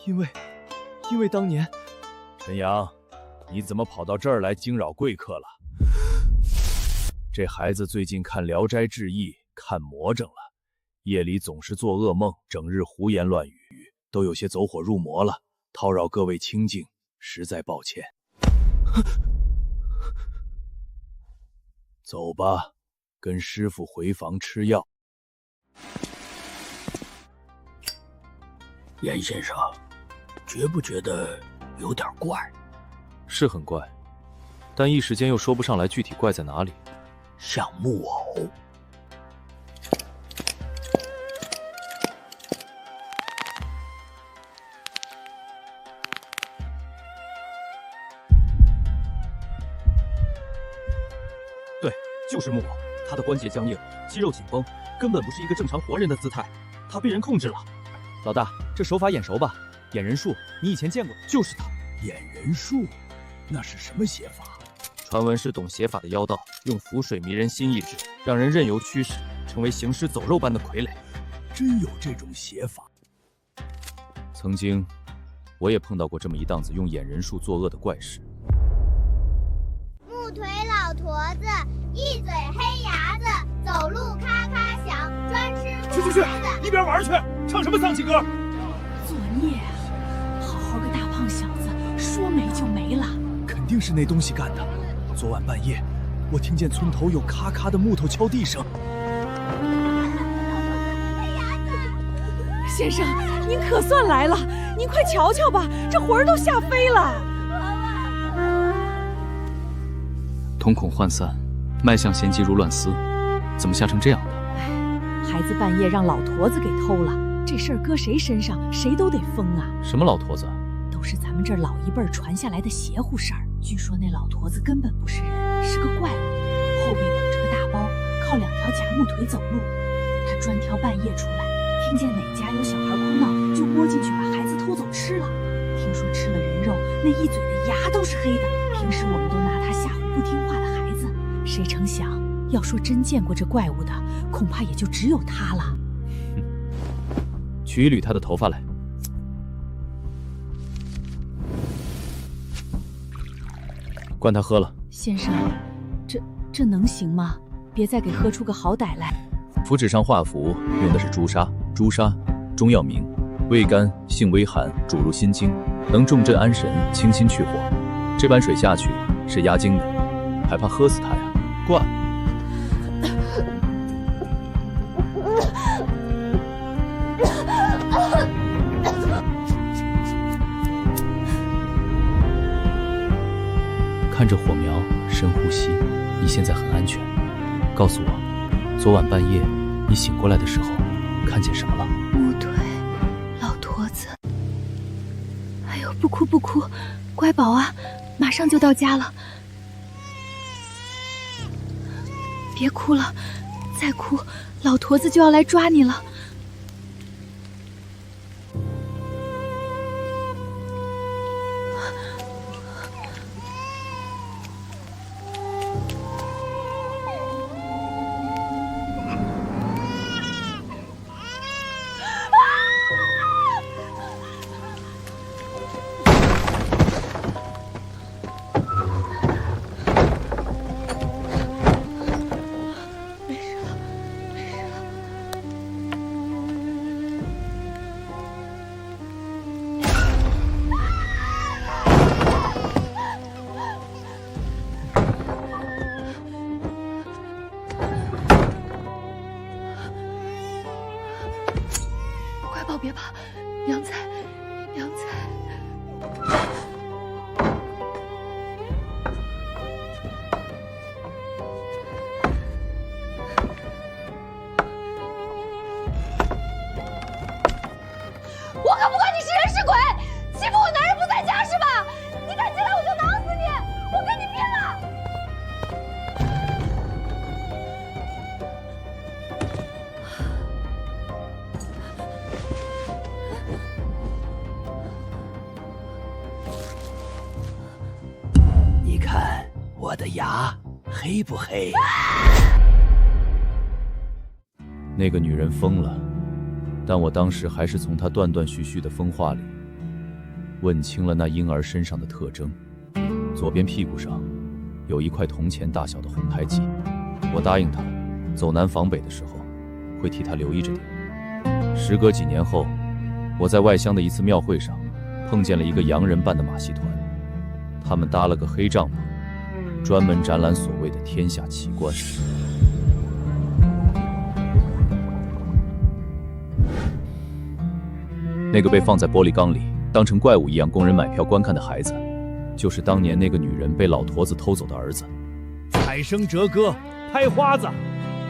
因为当年，陈阳，你怎么跑到这儿来惊扰贵客了？这孩子最近看《聊斋志异》看魔怔了，夜里总是做噩梦，整日胡言乱语，都有些走火入魔了，叨扰各位清静，实在抱歉。走吧，跟师傅回房吃药。严先生，觉不觉得有点怪？是很怪，但一时间又说不上来具体怪在哪里。像木偶。对，就是木偶，他的关节僵硬，肌肉紧绷，根本不是一个正常活人的姿态，他被人控制了。老大，这手法眼熟吧？眼人术，你以前见过？就是他。眼人术，那是什么写法？传闻是懂写法的妖道，用符水迷人心意志，让人任由驱使，成为行尸走肉般的傀儡。真有这种写法？曾经，我也碰到过这么一档子用眼人术作恶的怪事。木腿老驼子，一嘴黑牙子，走路咔咔响，专吃去，一边玩去！唱什么丧气歌？作孽啊！好好个大胖小子，说没就没了。肯定是那东西干的。昨晚半夜，我听见村头有咔咔的木头敲地声。先生，您可算来了，您快瞧瞧吧，这魂儿都吓飞了。瞳孔涣散，脉象弦急如乱丝，怎么吓成这样的？孩子半夜让老驼子给偷了，这事儿搁谁身上，谁都得疯啊！什么老驼子？都是咱们这儿老一辈传下来的邪乎事儿。据说那老驼子根本不是人，是个怪物，后背绑着个大包，靠2条假木腿走路。他专挑半夜出来，听见哪家有小孩哭闹，就摸进去把孩子偷走吃了。听说吃了人肉，那一嘴的牙都是黑的。平时我们都拿他吓唬不听话的孩子，谁成想，要说真见过这怪物的，恐怕也就只有他了。取一缕他的头发来。灌他喝了。先生，这能行吗？别再给喝出个好歹来。符纸上画符用的是朱砂，朱砂中药名，味甘，性微寒，主入心经，能重镇安神，清心去火。这碗水下去是压惊的，还怕喝死他呀？灌。看着火苗，深呼吸。你现在很安全。告诉我，昨晚半夜你醒过来的时候看见什么了？木腿，老驼子。哎呦，不哭不哭，乖宝啊，马上就到家了。别哭了，再哭，老驼子就要来抓你了。别怕，娘在，娘在。我可不管你是人是鬼，欺负我男人不在家是吧？你敢进来我就挠我的牙黑不黑？那个女人疯了，但我当时还是从她断断续续的疯话里问清了那婴儿身上的特征。左边屁股上有一块铜钱大小的红胎记，我答应她，走南访北的时候会替她留意着点。时隔几年后，我在外乡的一次庙会上碰见了一个洋人办的马戏团，他们搭了个黑帐篷，专门展览所谓的天下奇观。那个被放在玻璃缸里当成怪物一样供人买票观看的孩子，就是当年那个女人被老头子偷走的儿子。采生折割，拍花子，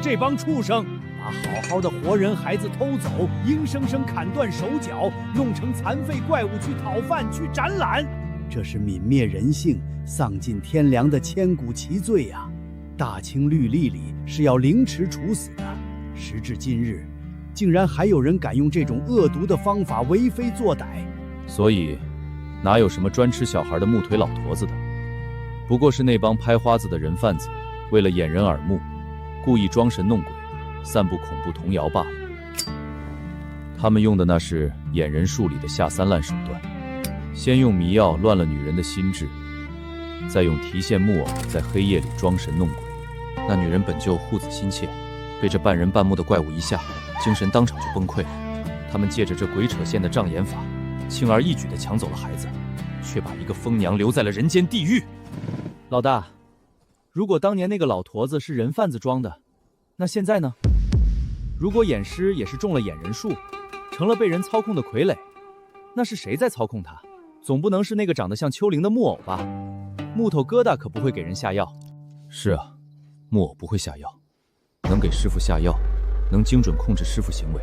这帮畜生把好好的活人孩子偷走，硬生生砍断手脚，弄成残废怪物去讨饭去展览，这是泯灭人性、丧尽天良的千古奇罪呀！大清律例里是要凌迟处死的，时至今日，竟然还有人敢用这种恶毒的方法为非作歹。所以，哪有什么专吃小孩的木腿老坨子的？不过是那帮拍花子的人贩子，为了掩人耳目，故意装神弄鬼，散布恐怖童谣罢了。他们用的那是掩人术里的下三滥手段，先用迷药乱了女人的心智，再用提线木偶在黑夜里装神弄鬼。那女人本就护子心切，被这半人半木的怪物一吓，精神当场就崩溃了。他们借着这鬼扯线的障眼法，轻而易举地抢走了孩子，却把一个疯娘留在了人间地狱。老大，如果当年那个老坨子是人贩子装的，那现在呢？如果掩尸也是中了掩人术，成了被人操控的傀儡，那是谁在操控他？总不能是那个长得像丘陵的木偶吧？木头疙瘩可不会给人下药。是啊，木偶不会下药，能给师傅下药，能精准控制师傅行为，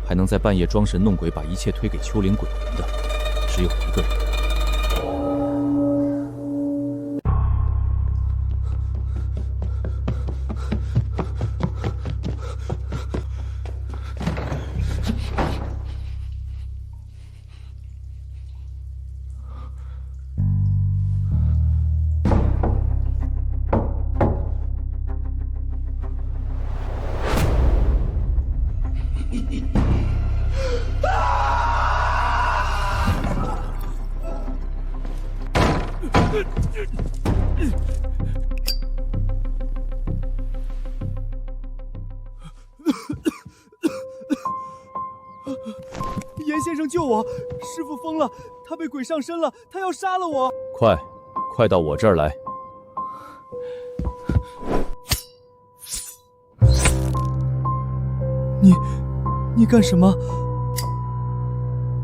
还能在半夜装神弄鬼把一切推给丘陵鬼魂的，只有一个人。严先生救我！师傅疯了，他被鬼上身了，他要杀了我！快到我这儿来！你干什么？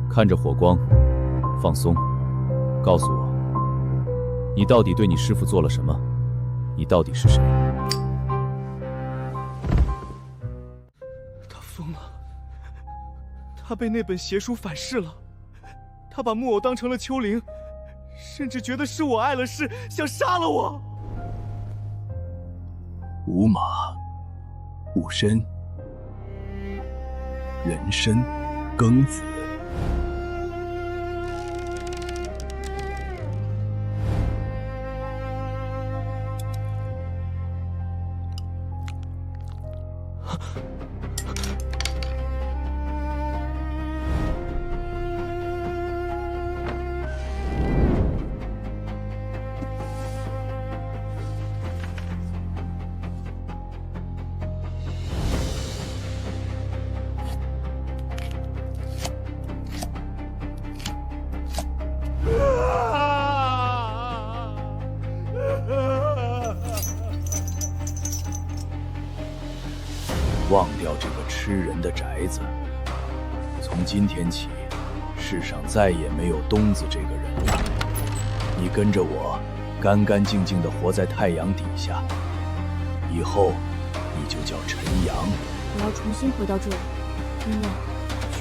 看着火光，放松，告诉我，你到底对你师父做了什么？你到底是谁？他疯了，他被那本邪书反噬了，他把木偶当成了丘陵，甚至觉得是我碍了事，想杀了我。无马，无身，人参，庚子。忘掉这个吃人的宅子，从今天起，世上再也没有东子这个人了。你跟着我，干干净净地活在太阳底下，以后你就叫陈阳。我要重新回到这里，因为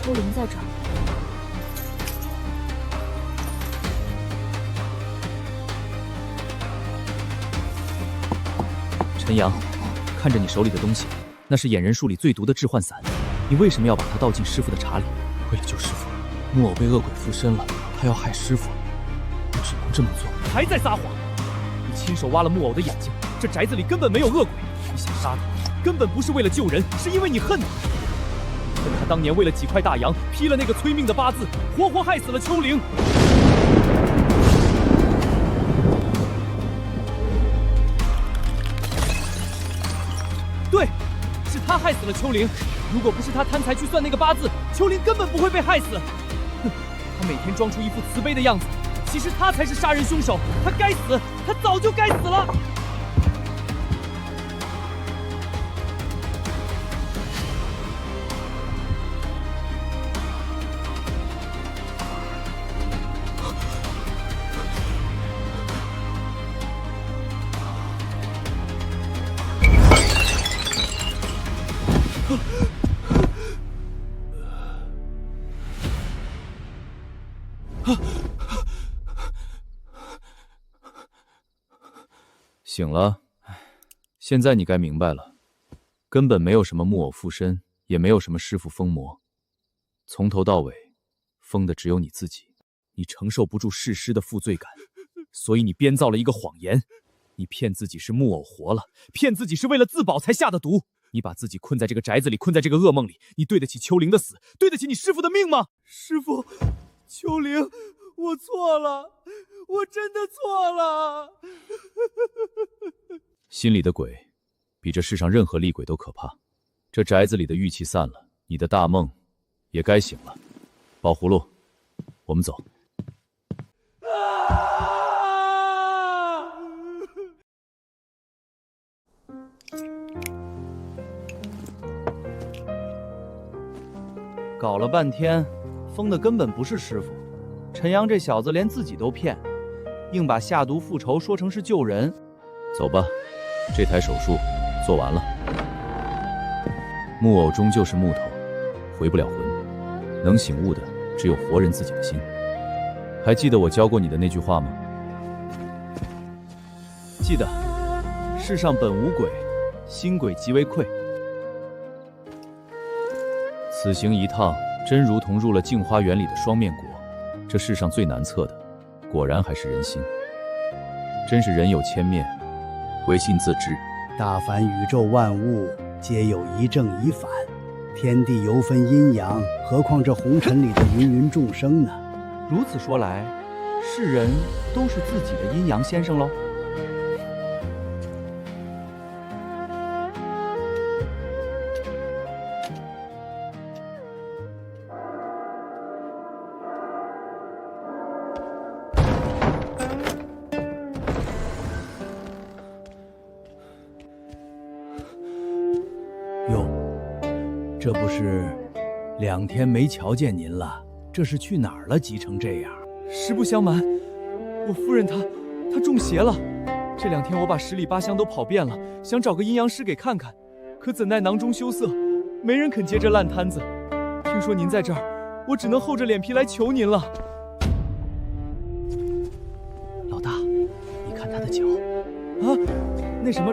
丘陵在这儿。陈阳，看着你手里的东西，那是掩人术里最毒的致幻散，你为什么要把它倒进师傅的茶里？为了救师傅，木偶被恶鬼附身了，他要害师傅，我只能这么做。还在撒谎！你亲手挖了木偶的眼睛，这宅子里根本没有恶鬼。你想杀他，根本不是为了救人，是因为你恨他。你恨他当年为了几块大洋，劈了那个催命的八字，活活害死了秋灵。对，是他害死了秋灵。如果不是他贪财去算那个八字，秋灵根本不会被害死。哼，他每天装出一副慈悲的样子，其实他才是杀人凶手。他该死，他早就该死了。醒了，现在你该明白了，根本没有什么木偶附身，也没有什么师傅封魔，从头到尾，封的只有你自己。你承受不住弑师的负罪感，所以你编造了一个谎言，你骗自己是木偶活了，骗自己是为了自保才下的毒。你把自己困在这个宅子里，困在这个噩梦里，你对得起秋灵的死，对得起你师傅的命吗？师傅，秋灵，我错了，我真的错了。心里的鬼，比这世上任何厉鬼都可怕。这宅子里的郁气散了，你的大梦也该醒了。宝葫芦，我们走。搞了半天，封的根本不是师傅。陈阳这小子连自己都骗，硬把下毒复仇说成是救人。走吧，这台手术做完了。木偶终究是木头，回不了魂，能醒悟的只有活人自己的心。还记得我教过你的那句话吗？记得，世上本无鬼，心鬼即为愧。此行一趟，真如同入了镜花缘里的双面果。这世上最难测的，果然还是人心。真是人有千面，唯心自知。大凡宇宙万物，皆有一正一反，天地犹分阴阳，何况这红尘里的芸芸众生呢？如此说来，世人都是自己的阴阳先生喽。哟，这不是2天没瞧见您了，这是去哪儿了？急成这样。实不相瞒，我夫人她中邪了。这2天我把10里8乡都跑遍了，想找个阴阳师给看看，可怎奈囊中羞涩，没人肯接这烂摊子。听说您在这儿，我只能厚着脸皮来求您了。老大，你看他的脚。啊，那什么，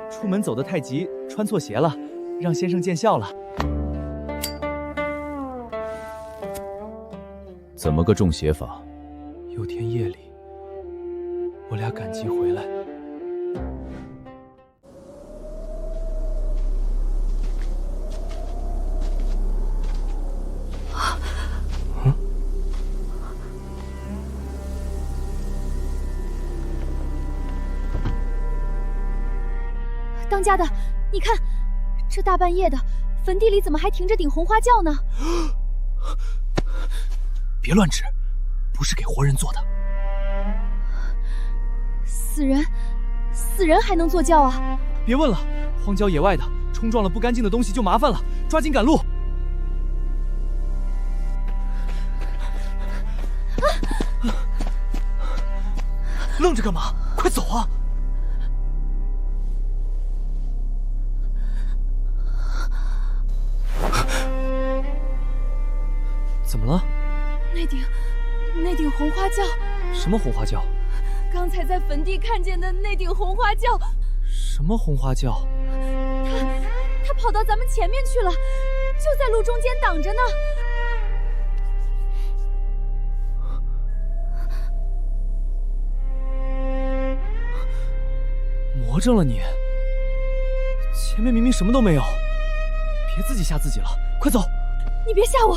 出门走得太急，穿错鞋了，让先生见笑了。怎么个中邪法？有天夜里，我俩赶集回来，当家的，你看，这大半夜的，坟地里怎么还停着顶红花轿呢？别乱指，不是给活人做的。死人还能坐轿啊？别问了，荒郊野外的，冲撞了不干净的东西就麻烦了，抓紧赶路。愣着干嘛？快走啊！怎么了？那顶红花轿。什么红花轿？刚才在坟地看见的那顶红花轿。什么红花轿？他跑到咱们前面去了，就在路中间挡着呢。魔怔了你！前面明明什么都没有，别自己吓自己了，快走！你别吓我，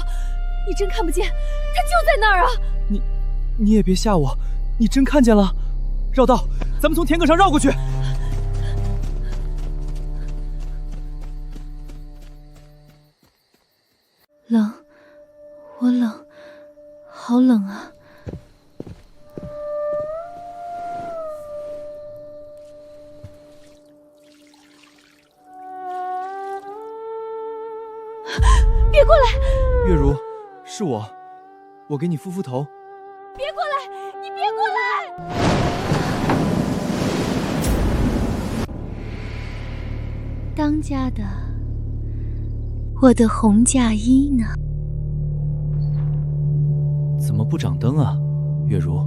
你真看不见，他就在那儿啊！你也别吓我，你真看见了？绕道，咱们从田埂上绕过去。冷，我冷，好冷啊！别过来！月如，是我给你敷敷头。别过来！你别过来！当家的，我的红嫁衣呢？怎么不掌灯啊，月如？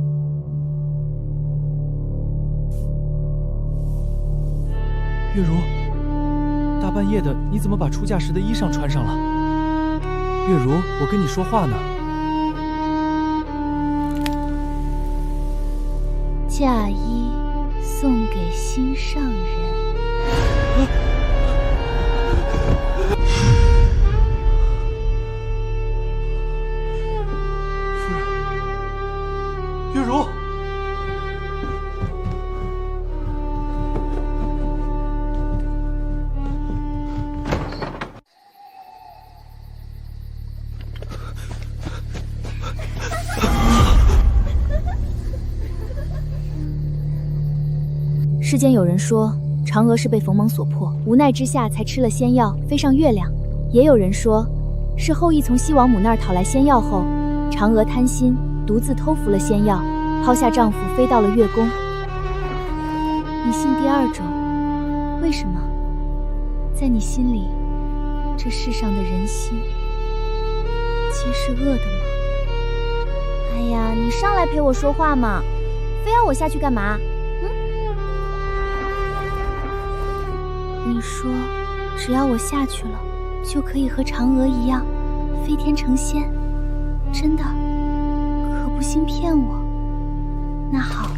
月如，大半夜的，你怎么把出嫁时的衣裳穿上了？月如，我跟你说话呢。嫁衣送给心上人。月如，世间有人说，嫦娥是被冯蒙所迫，无奈之下才吃了仙药，飞上月亮；也有人说，是后羿从西王母那儿讨来仙药后，嫦娥贪心，独自偷服了仙药，抛下丈夫飞到了月宫。你信第二种，为什么？在你心里，这世上的人心皆是恶的吗？哎呀，你上来陪我说话嘛，非要我下去干嘛？你说，只要我下去了，就可以和嫦娥一样，飞天成仙，真的？可不兴骗我。那好，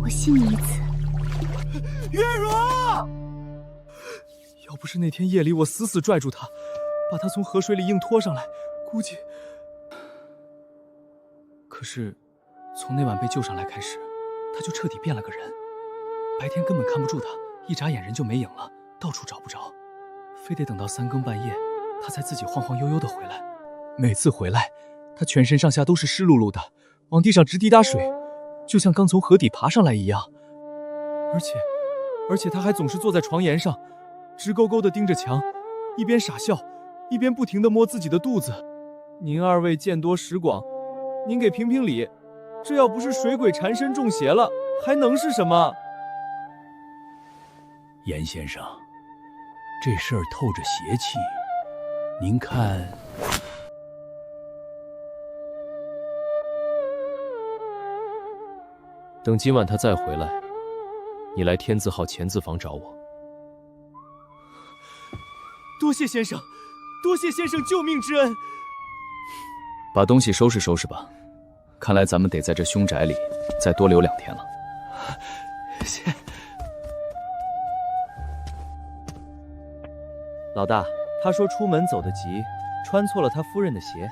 我信你一次。月如，要不是那天夜里我死死拽住她，把她从河水里硬拖上来，估计……可是，从那晚被救上来开始，她就彻底变了个人。白天根本看不住她，一眨眼人就没影了。到处找不着，非得等到3更半夜，他才自己晃晃悠悠的回来。每次回来，他全身上下都是湿漉漉的，往地上直滴答水，就像刚从河底爬上来一样。而且他还总是坐在床沿上，直勾勾的盯着墙，一边傻笑，一边不停的摸自己的肚子。您二位见多识广，您给评评理，这要不是水鬼缠身中邪了，还能是什么？严先生，这事儿透着邪气，您看。等今晚他再回来，你来天字号前字房找我。多谢先生，多谢先生救命之恩。把东西收拾收拾吧，看来咱们得在这凶宅里再多留2天了。老大，他说出门走得急，穿错了他夫人的鞋，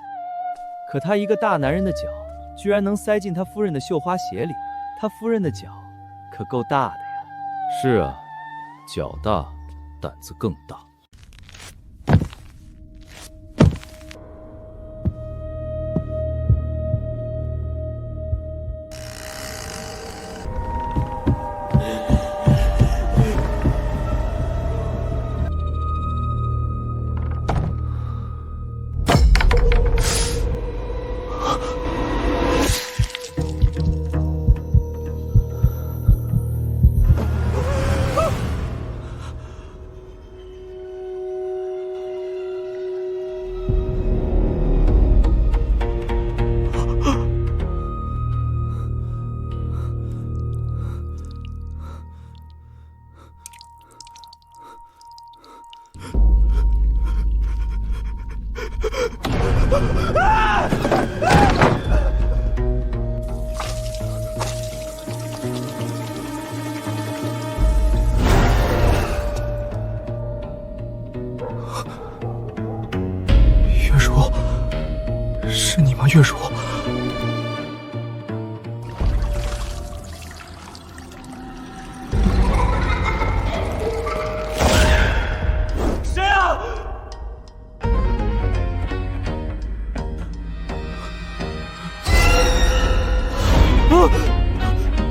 可他一个大男人的脚，居然能塞进他夫人的绣花鞋里，他夫人的脚可够大的呀。是啊，脚大，胆子更大。月如。谁啊？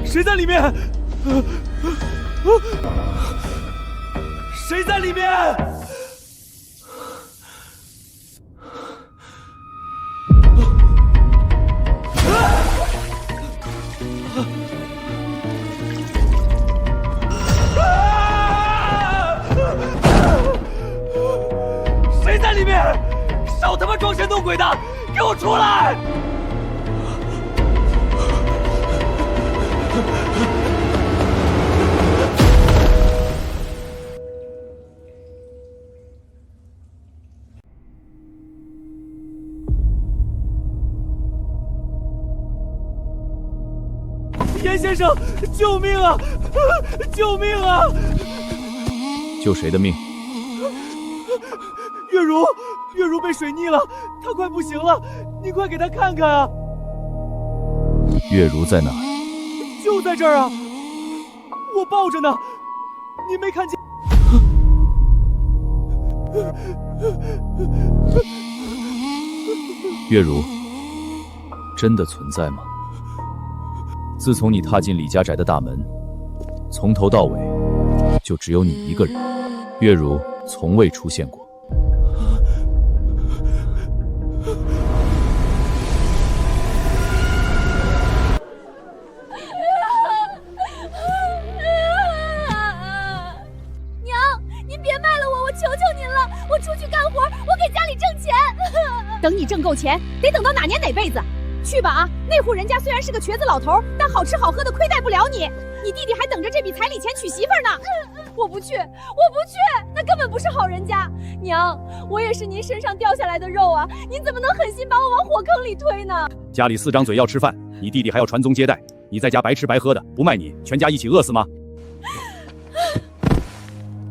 谁在里面？谁在里面？谁在里面？少他妈装神弄鬼的，给我出来！严先生，救命啊！救命啊！救谁的命？月如被水溺了，她快不行了，你快给她看看啊！月如在哪？就在这儿啊，我抱着呢，你没看见？月如真的存在吗？自从你踏进李家宅的大门，从头到尾就只有你一个人，月如从未出现过。娘，您别卖了我，我求求您了，我出去干活，我给家里挣钱。等你挣够钱，得等到哪年哪辈子？去吧啊！那户人家虽然是个瘸子老头，但好吃好喝的亏待不了你。你弟弟还等着这笔彩礼钱娶媳妇儿呢。我不去，那根本不是好人家。娘，我也是您身上掉下来的肉啊，您怎么能狠心把我往火坑里推呢？家里4张嘴要吃饭，你弟弟还要传宗接代，你在家白吃白喝的，不卖你，全家一起饿死吗？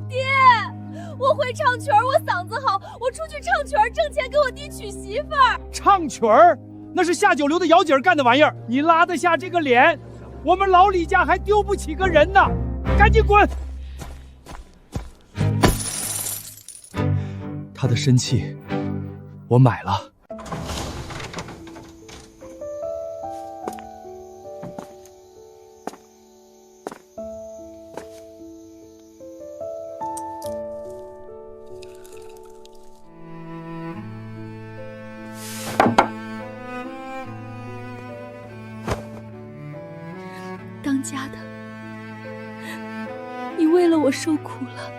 爹，我会唱曲儿，我嗓子好，我出去唱曲儿挣钱给我弟娶媳妇儿。唱曲儿？那是下九流的姚姐儿干的玩意儿，你拉得下这个脸？我们老李家还丢不起个人呢，赶紧滚！他的身契，我买了。当家的，你为了我受苦了，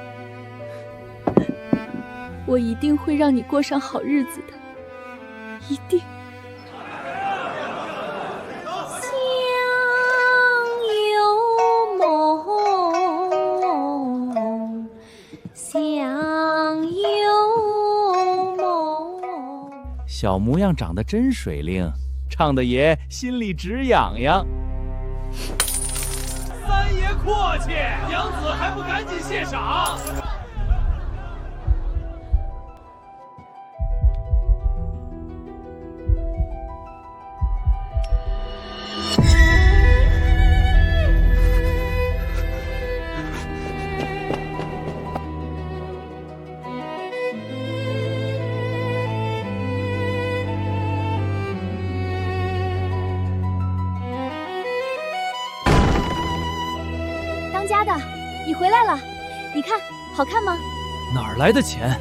我一定会让你过上好日子的，一定。小模样长得真水灵，唱的爷心里直痒痒。三爷阔气，娘子还不赶紧谢赏？当家的，你回来了，你看好看吗？哪儿来的钱？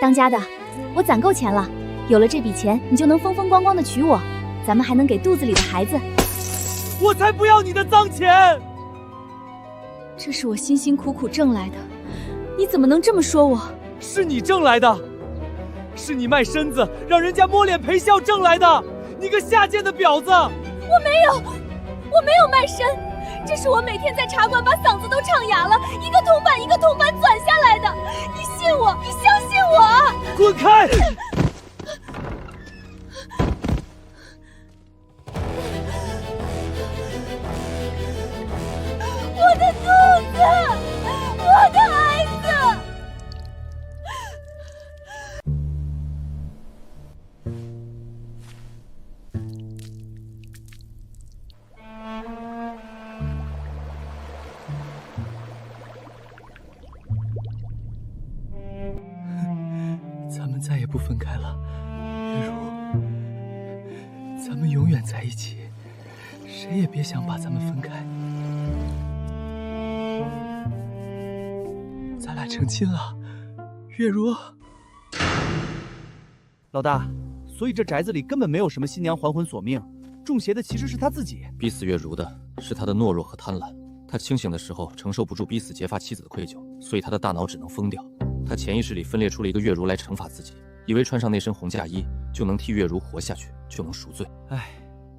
当家的，我攒够钱了，有了这笔钱，你就能风风光光的娶我，咱们还能给肚子里的孩子。我才不要你的脏钱！这是我辛辛苦苦挣来的，你怎么能这么说我？是你挣来的，是你卖身子让人家摸脸赔笑挣来的，你个下贱的婊子！我没有卖身。这是我每天在茶馆把嗓子都唱哑了，一个铜板一个铜板攒下来的。你信我，你相信我！滚开！我的肚子，我的孩子！不分开了，月如，咱们永远在一起，谁也别想把咱们分开。咱俩成亲了，月如。老大，所以这宅子里根本没有什么新娘还魂索命，中邪的其实是他自己。逼死月如的是他的懦弱和贪婪。他清醒的时候承受不住逼死结发妻子的愧疚，所以他的大脑只能疯掉。他潜意识里分裂出了一个月如来惩罚自己，以为穿上那身红嫁衣就能替月如活下去，就能赎罪。唉，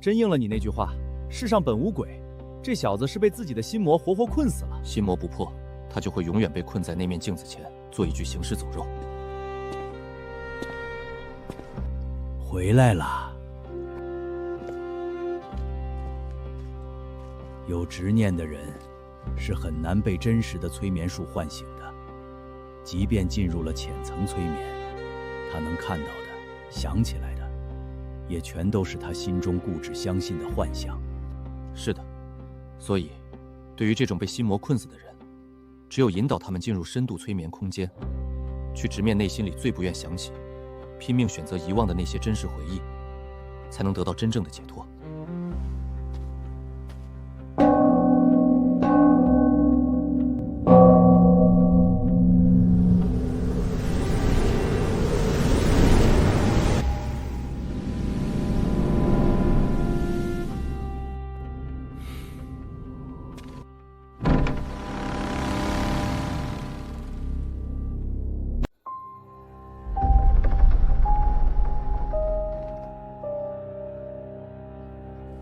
真应了你那句话，世上本无鬼。这小子是被自己的心魔活活困死了。心魔不破，他就会永远被困在那面镜子前，做一具行尸走肉。回来了。有执念的人是很难被真实的催眠术唤醒的，即便进入了浅层催眠，他能看到的、想起来的，也全都是他心中固执相信的幻象。是的，所以对于这种被心魔困死的人，只有引导他们进入深度催眠空间，去直面内心里最不愿想起、拼命选择遗忘的那些真实回忆，才能得到真正的解脱。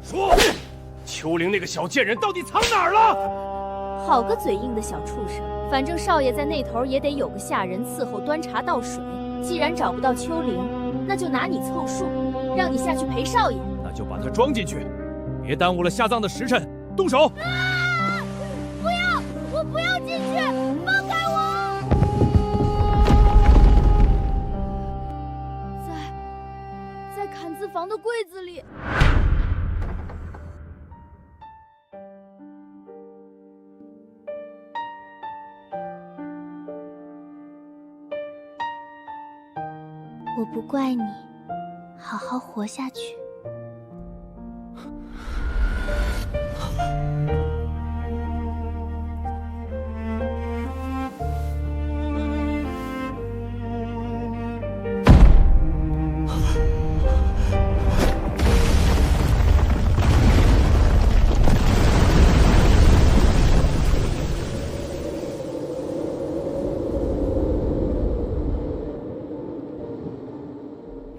说，秋玲那个小贱人到底藏哪儿了？好个嘴硬的小畜生！反正少爷在那头也得有个下人伺候端茶倒水。既然找不到秋玲，那就拿你凑数，让你下去陪少爷。那就把她装进去，别耽误了下葬的时辰。动手！啊！不要！我不要进去！放开我！在砍字房的柜子里。我不怪你，好好活下去。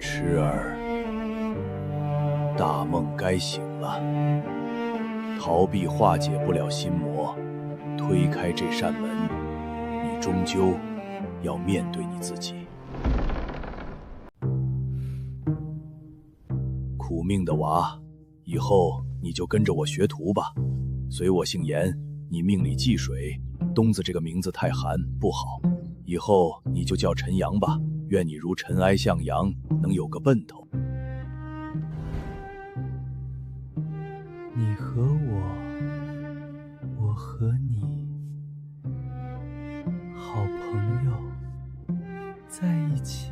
池儿，大梦该醒了。逃避化解不了心魔，推开这扇门，你终究要面对你自己。苦命的娃，以后你就跟着我学徒吧。随我姓严，你命里忌水，东子这个名字太寒不好，以后你就叫陈阳吧。愿你如尘埃向阳，能有个奔头。你和我，我和你，好朋友，在一起。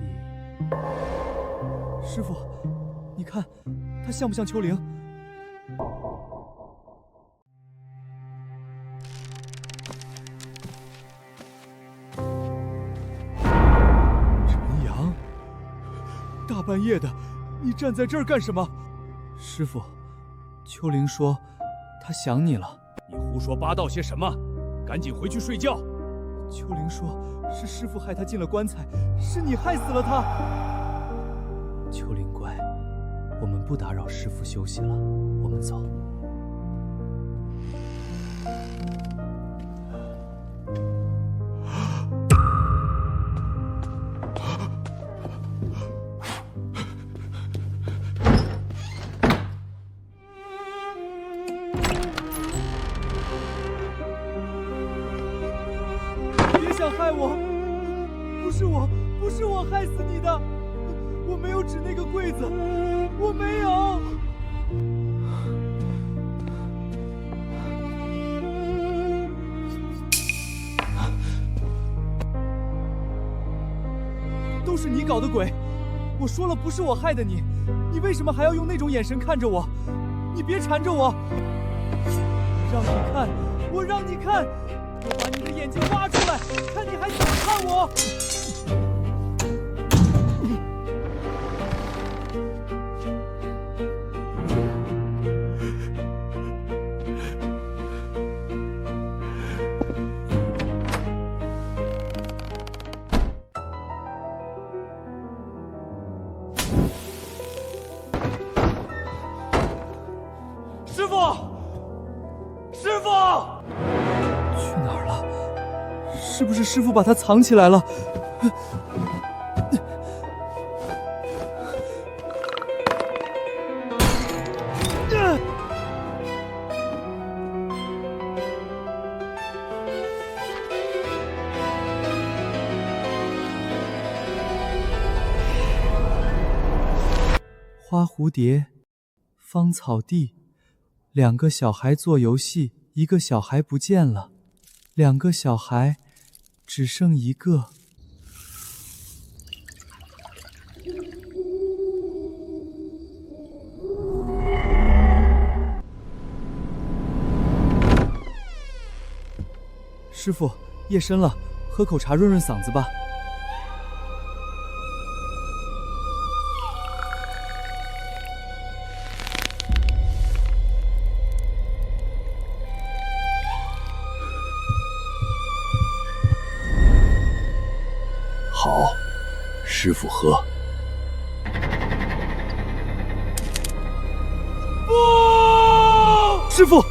师傅，你看，他像不像秋玲？大半夜的，你站在这儿干什么？师傅，秋玲说她想你了。你胡说八道些什么？赶紧回去睡觉。秋玲说是师傅害她进了棺材，是你害死了她。秋玲乖，我们不打扰师傅休息了，我们走。害我！不是我害死你的，我没有指那个柜子，我没有。都是你搞的鬼，我说了不是我害的你，你为什么还要用那种眼神看着我？你别缠着我！让你看，我让你看，我把你的眼睛挖出来，看你还怎么看我！师傅，师傅，去哪儿了？是不是师傅把他藏起来了？花蝴蝶，芳草地。2个小孩做游戏，1个小孩不见了，2个小孩只剩1个。师傅，夜深了，喝口茶润润嗓子吧。好，师傅喝。不，师傅。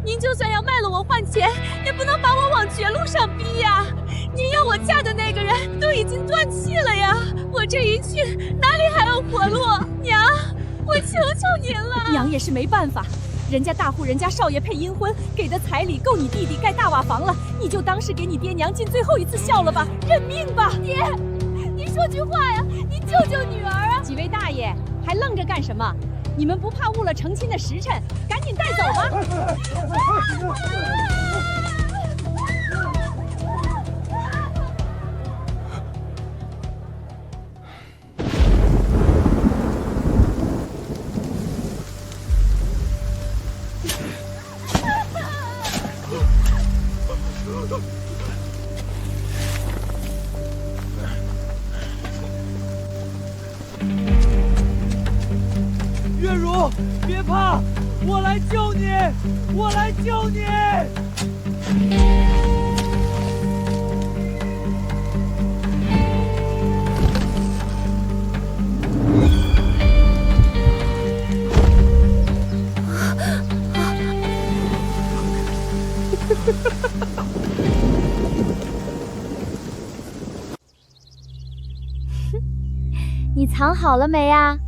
您就算要卖了我换钱，也不能把我往绝路上逼呀！您要我嫁的那个人都已经断气了呀，我这一去哪里还有活路？娘，我求求您了！娘也是没办法，人家大户人家少爷配阴婚，给的彩礼够你弟弟盖大瓦房了，你就当是给你爹娘尽最后一次孝了吧，认命吧！爹，您说句话呀，您救救女儿啊！几位大爷还愣着干什么？你们不怕误了成亲的时辰，赶紧带走吧！月如，别怕，我来救你，我来救你！你藏好了没呀？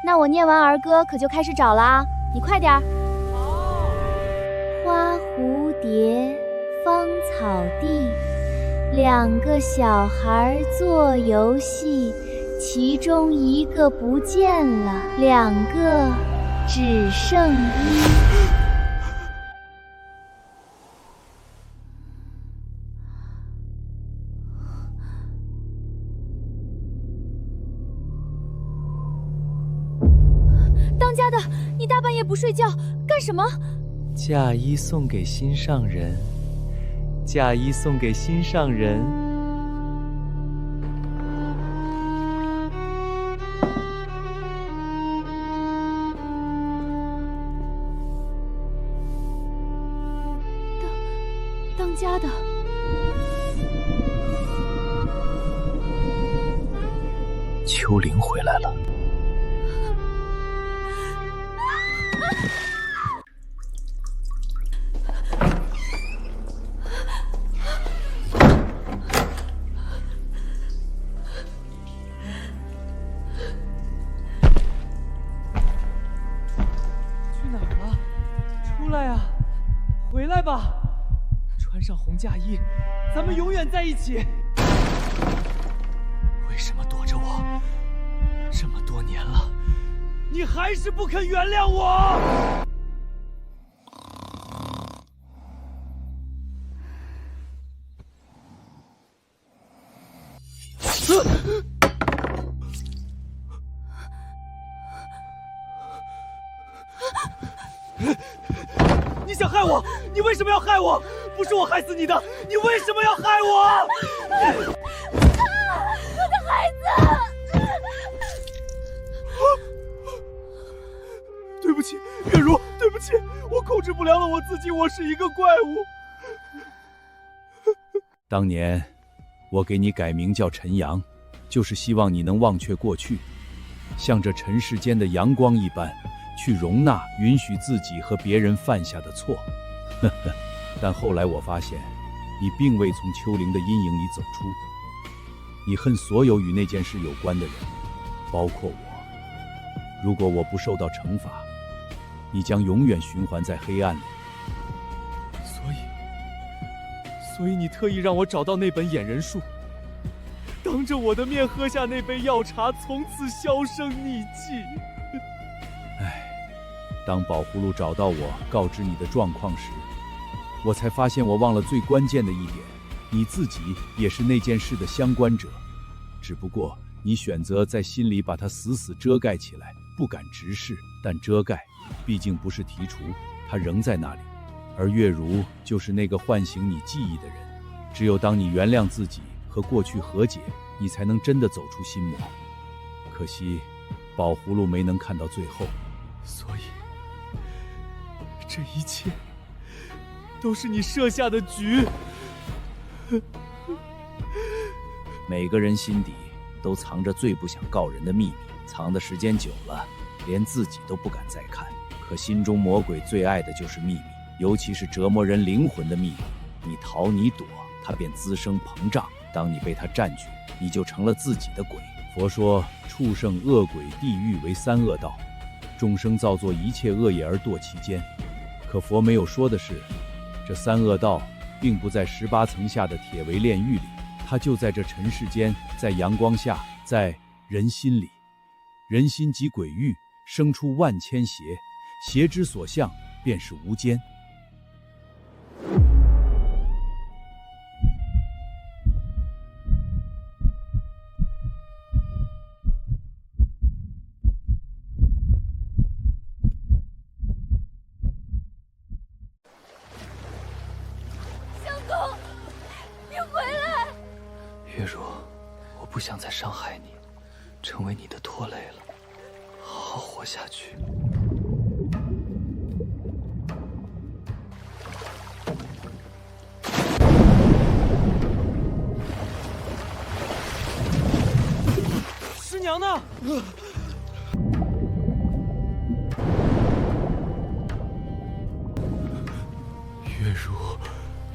那我念完儿歌可就开始找了啊，你快点儿。花蝴蝶，芳草地，2个小孩做游戏，其中1个不见了，2个只剩1。当家的，你大半夜不睡觉干什么？嫁衣送给心上人，嫁衣送给心上人。当家的，秋灵回来了。来吧，穿上红嫁衣，咱们永远在一起。为什么躲着我这么多年了，你还是不肯原谅我？你想害我？你为什么要害我？不是我害死你的，你为什么要害我？我的孩子！对不起，月如，对不起，我控制不了我自己，我是一个怪物。当年，我给你改名叫陈阳，就是希望你能忘却过去，像这尘世间的阳光一般，去容纳、允许自己和别人犯下的错。但后来我发现，你并未从秋灵的阴影里走出。你恨所有与那件事有关的人，包括我。如果我不受到惩罚，你将永远循环在黑暗里。所以你特意让我找到那本眼人术，当着我的面喝下那杯药茶，从此销声匿迹。当宝葫芦找到我，告知你的状况时，我才发现我忘了最关键的一点，你自己也是那件事的相关者，只不过你选择在心里把它死死遮盖起来，不敢直视。但遮盖毕竟不是剔除，它仍在那里。而月如就是那个唤醒你记忆的人，只有当你原谅自己和过去和解，你才能真的走出心魔。可惜宝葫芦没能看到最后，所以这一切都是你设下的局。每个人心底都藏着最不想告人的秘密，藏的时间久了，连自己都不敢再看。可心中魔鬼最爱的就是秘密，尤其是折磨人灵魂的秘密。你逃你躲，它便滋生膨胀。当你被它占据，你就成了自己的鬼。佛说，畜生、恶鬼、地狱为三恶道，众生造作一切恶业而堕其间。可佛没有说的是，这三恶道并不在18层下的铁围炼狱里，它就在这尘世间，在阳光下，在人心里。人心即鬼域，生出万千邪，邪之所向便是无间。月如，我不想再伤害你，成为你的拖累了，好好活下去。师娘呢？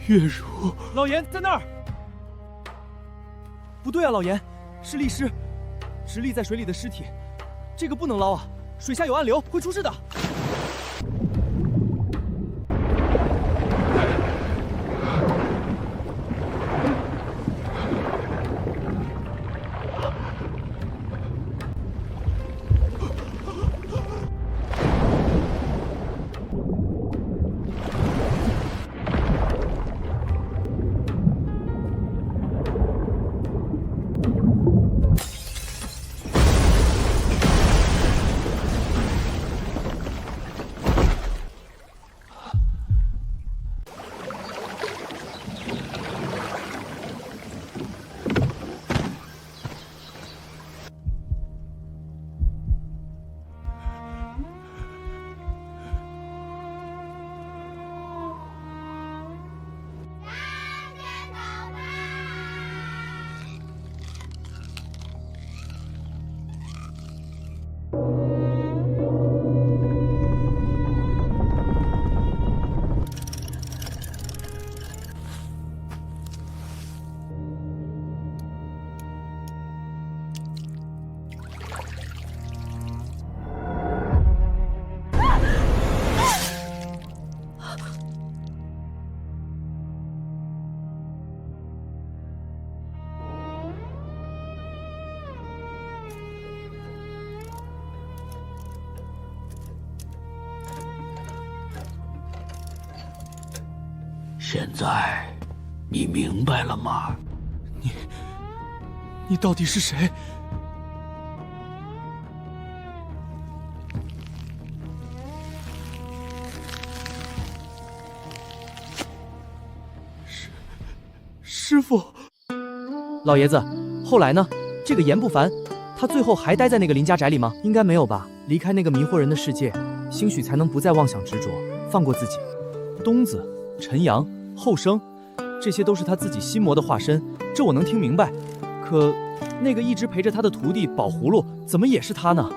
月如，老严在那儿。不对啊，老严，是力尸，直立在水里的尸体，这个不能捞啊，水下有暗流，会出事的。现在你明白了吗？你到底是谁？师傅，老爷子，后来呢？这个严不凡，他最后还待在那个林家宅里吗？应该没有吧。离开那个迷惑人的世界，兴许才能不再妄想执着，放过自己。东子、陈阳、后生，这些都是他自己心魔的化身，这我能听明白。可那个一直陪着他的徒弟宝葫芦，怎么也是他呢？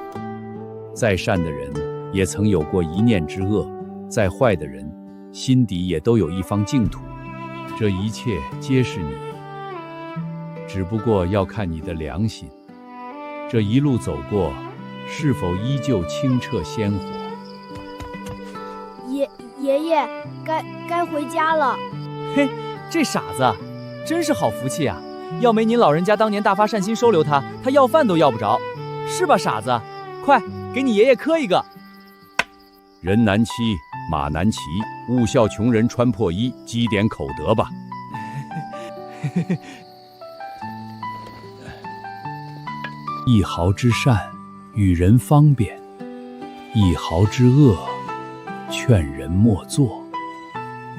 再善的人也曾有过一念之恶，再坏的人心底也都有一方净土。这一切皆是你，只不过要看你的良心，这一路走过，是否依旧清澈鲜活？爷爷，该回家了。嘿，这傻子，真是好福气啊！要没您老人家当年大发善心收留他，他要饭都要不着，是吧，傻子？快给你爷爷磕一个。人难欺，马难骑，勿笑穷人穿破衣，积点口德吧。一毫之善，与人方便；一毫之恶，劝人莫做。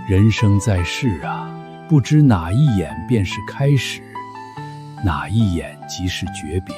人生在世啊，不知哪一眼便是开始，哪一眼即是诀别。